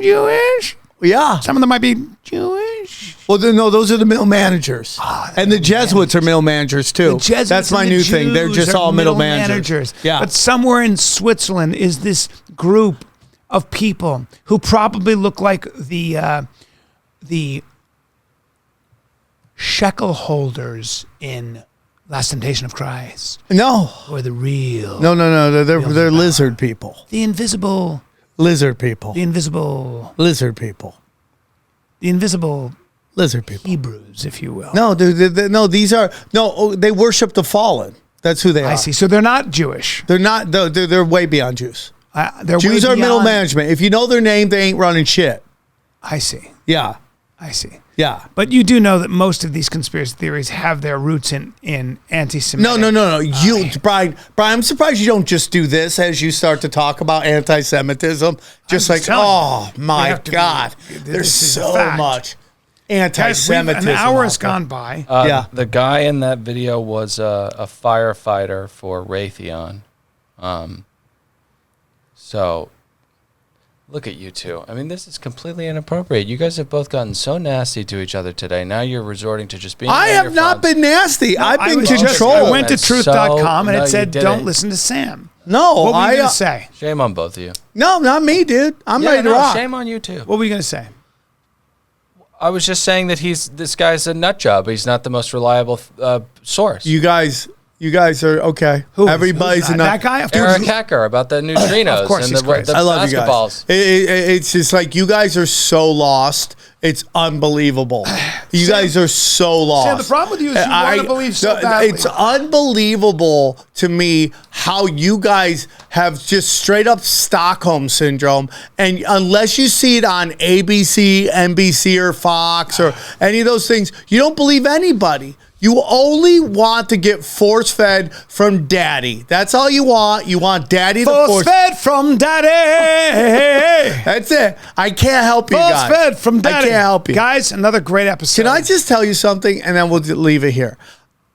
[SPEAKER 2] Jewish.
[SPEAKER 1] Yeah.
[SPEAKER 2] Some of them might be Jewish.
[SPEAKER 1] Well, no, those are the middle managers. And the Jesuits are middle managers, too.
[SPEAKER 2] The Jesuits
[SPEAKER 1] That's my
[SPEAKER 2] and the
[SPEAKER 1] new thing. They're
[SPEAKER 2] Jews
[SPEAKER 1] just
[SPEAKER 2] are
[SPEAKER 1] all middle managers. Yeah.
[SPEAKER 2] But somewhere in Switzerland is this group of people who probably look like the shekel holders in Last Temptation of Christ.
[SPEAKER 1] No.
[SPEAKER 2] Or the real.
[SPEAKER 1] No. They're lizard people.
[SPEAKER 2] The invisible.
[SPEAKER 1] Lizard people.
[SPEAKER 2] The invisible.
[SPEAKER 1] Lizard people.
[SPEAKER 2] The invisible.
[SPEAKER 1] Lizard people.
[SPEAKER 2] Hebrews, if you will.
[SPEAKER 1] No, no. These are they worship the fallen. That's who they are.
[SPEAKER 2] I see. So they're not Jewish.
[SPEAKER 1] They're not. They're way beyond Jews.
[SPEAKER 2] They're
[SPEAKER 1] Jews
[SPEAKER 2] way
[SPEAKER 1] are middle
[SPEAKER 2] beyond-
[SPEAKER 1] management. If you know their name, they ain't running shit.
[SPEAKER 2] I see.
[SPEAKER 1] Yeah.
[SPEAKER 2] I see.
[SPEAKER 1] Yeah.
[SPEAKER 2] But you do know that most of these conspiracy theories have their roots in anti-Semitic.
[SPEAKER 1] No. You, Brian, I'm surprised you don't just do this as you start to talk about anti-Semitism. Just
[SPEAKER 2] I'm
[SPEAKER 1] like,
[SPEAKER 2] telling you,
[SPEAKER 1] oh
[SPEAKER 2] we
[SPEAKER 1] my
[SPEAKER 2] have to be-
[SPEAKER 1] God,
[SPEAKER 2] this
[SPEAKER 1] there's
[SPEAKER 2] is a
[SPEAKER 1] so
[SPEAKER 2] fact.
[SPEAKER 1] much. anti-Semitism.
[SPEAKER 2] An hour has
[SPEAKER 1] out there.
[SPEAKER 2] gone by.
[SPEAKER 1] Yeah.
[SPEAKER 5] The guy in that video was a firefighter for Raytheon. So, look at you two. I mean, this is completely inappropriate. You guys have both gotten so nasty to each other today. Now you're resorting to just being.
[SPEAKER 1] I have not been nasty. I've been
[SPEAKER 2] I
[SPEAKER 1] controlled.
[SPEAKER 2] went to truth.com and
[SPEAKER 5] No,
[SPEAKER 2] it
[SPEAKER 5] you
[SPEAKER 2] said,
[SPEAKER 5] didn't.
[SPEAKER 2] don't listen to Sam.
[SPEAKER 1] No,
[SPEAKER 2] What were you going to say?
[SPEAKER 5] Shame on both of you.
[SPEAKER 1] No, not me, dude. I'm ready to rock.
[SPEAKER 5] Shame on you too.
[SPEAKER 2] What were you going to say?
[SPEAKER 5] I was just saying that this guy's a nut job. He's not the most reliable source.
[SPEAKER 1] You guys are okay. Everybody's a nut.
[SPEAKER 2] That guy?
[SPEAKER 5] Eric Hecker about the neutrinos
[SPEAKER 2] Of course,
[SPEAKER 5] and
[SPEAKER 2] he's crazy.
[SPEAKER 5] the
[SPEAKER 1] I love you
[SPEAKER 5] basketballs.
[SPEAKER 1] guys. It's just like you guys are so lost. It's unbelievable. You guys are so lost.
[SPEAKER 2] Sam, the problem with you is you want to believe so badly.
[SPEAKER 1] It's unbelievable to me how you guys have just straight up Stockholm syndrome. And unless you see it on ABC, NBC, or Fox, or any of those things, you don't believe anybody. You only want to get force-fed from daddy. That's all you want. You want daddy to
[SPEAKER 2] Force-fed from daddy.
[SPEAKER 1] That's it. I can't help you guys.
[SPEAKER 2] Force-fed from daddy.
[SPEAKER 1] I can't help you.
[SPEAKER 2] Guys, another great episode.
[SPEAKER 1] Can I just tell you something, and then we'll leave it here?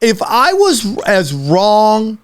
[SPEAKER 1] If I was as wrong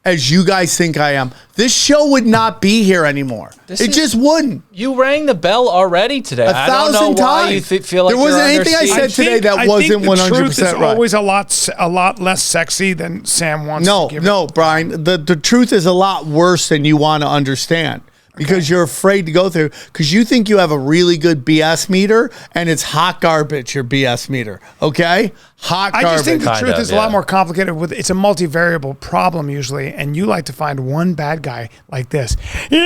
[SPEAKER 1] as you guys think I am, this show would not be here anymore. It just wouldn't.
[SPEAKER 5] You rang the bell already today. I don't know
[SPEAKER 1] 1,000
[SPEAKER 5] why you
[SPEAKER 1] times.
[SPEAKER 5] feel like
[SPEAKER 1] There wasn't
[SPEAKER 5] you're
[SPEAKER 1] anything
[SPEAKER 5] under
[SPEAKER 1] I said
[SPEAKER 5] siege.
[SPEAKER 1] today that wasn't 100%
[SPEAKER 2] The truth is
[SPEAKER 1] right.
[SPEAKER 2] always a lot less sexy than Sam wants to give it.
[SPEAKER 1] No, Brian. The truth is a lot worse than you want to understand. Because you're afraid to go through, because you think you have a really good BS meter, and it's hot garbage, your BS meter. Okay? Hot garbage.
[SPEAKER 2] I just think the
[SPEAKER 5] Kind
[SPEAKER 2] truth
[SPEAKER 5] of,
[SPEAKER 2] is a lot
[SPEAKER 5] yeah.
[SPEAKER 2] more complicated. It's a multivariable problem usually, and you like to find one bad guy like this. You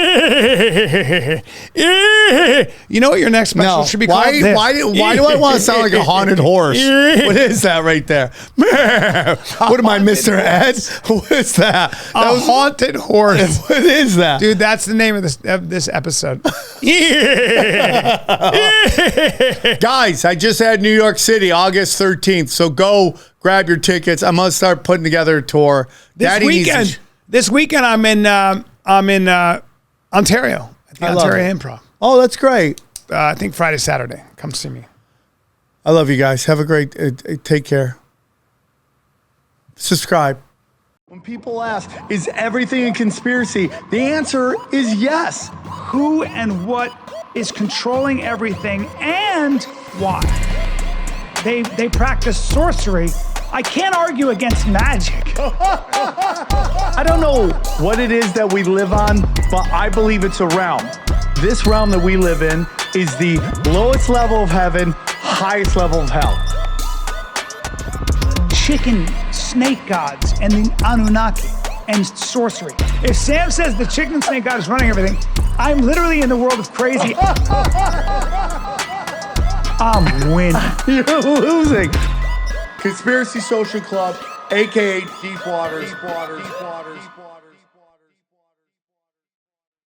[SPEAKER 2] know what your next special should be called? This.
[SPEAKER 1] Why do I want to sound like a haunted horse? What is that right there? What am I, Mr. Ed? What is that?
[SPEAKER 2] A haunted horse.
[SPEAKER 1] What is that?
[SPEAKER 2] Dude, that's the name of this episode.
[SPEAKER 1] Guys, I just had New York City, August 13th. So go grab your tickets. I'm gonna start putting together a tour.
[SPEAKER 2] This weekend I'm in Ontario at the
[SPEAKER 1] I love
[SPEAKER 2] Ontario
[SPEAKER 1] it.
[SPEAKER 2] Improv.
[SPEAKER 1] Oh, that's great.
[SPEAKER 2] I think Friday, Saturday. Come see me.
[SPEAKER 1] I love you guys. Have a great. Take care. Subscribe.
[SPEAKER 4] When people ask, is everything a conspiracy? The answer is yes.
[SPEAKER 3] Who and what is controlling everything and why? They practice sorcery. I can't argue against magic.
[SPEAKER 4] I don't know what it is that we live on, but I believe it's a realm. This realm that we live in is the lowest level of heaven, highest level of hell.
[SPEAKER 3] Chicken snake gods and the Anunnaki and sorcery. If Sam says the chicken and snake god is running everything, I'm literally in the world of crazy. I'm winning.
[SPEAKER 1] You're losing. Conspiracy Social Club, aka Deep Waters.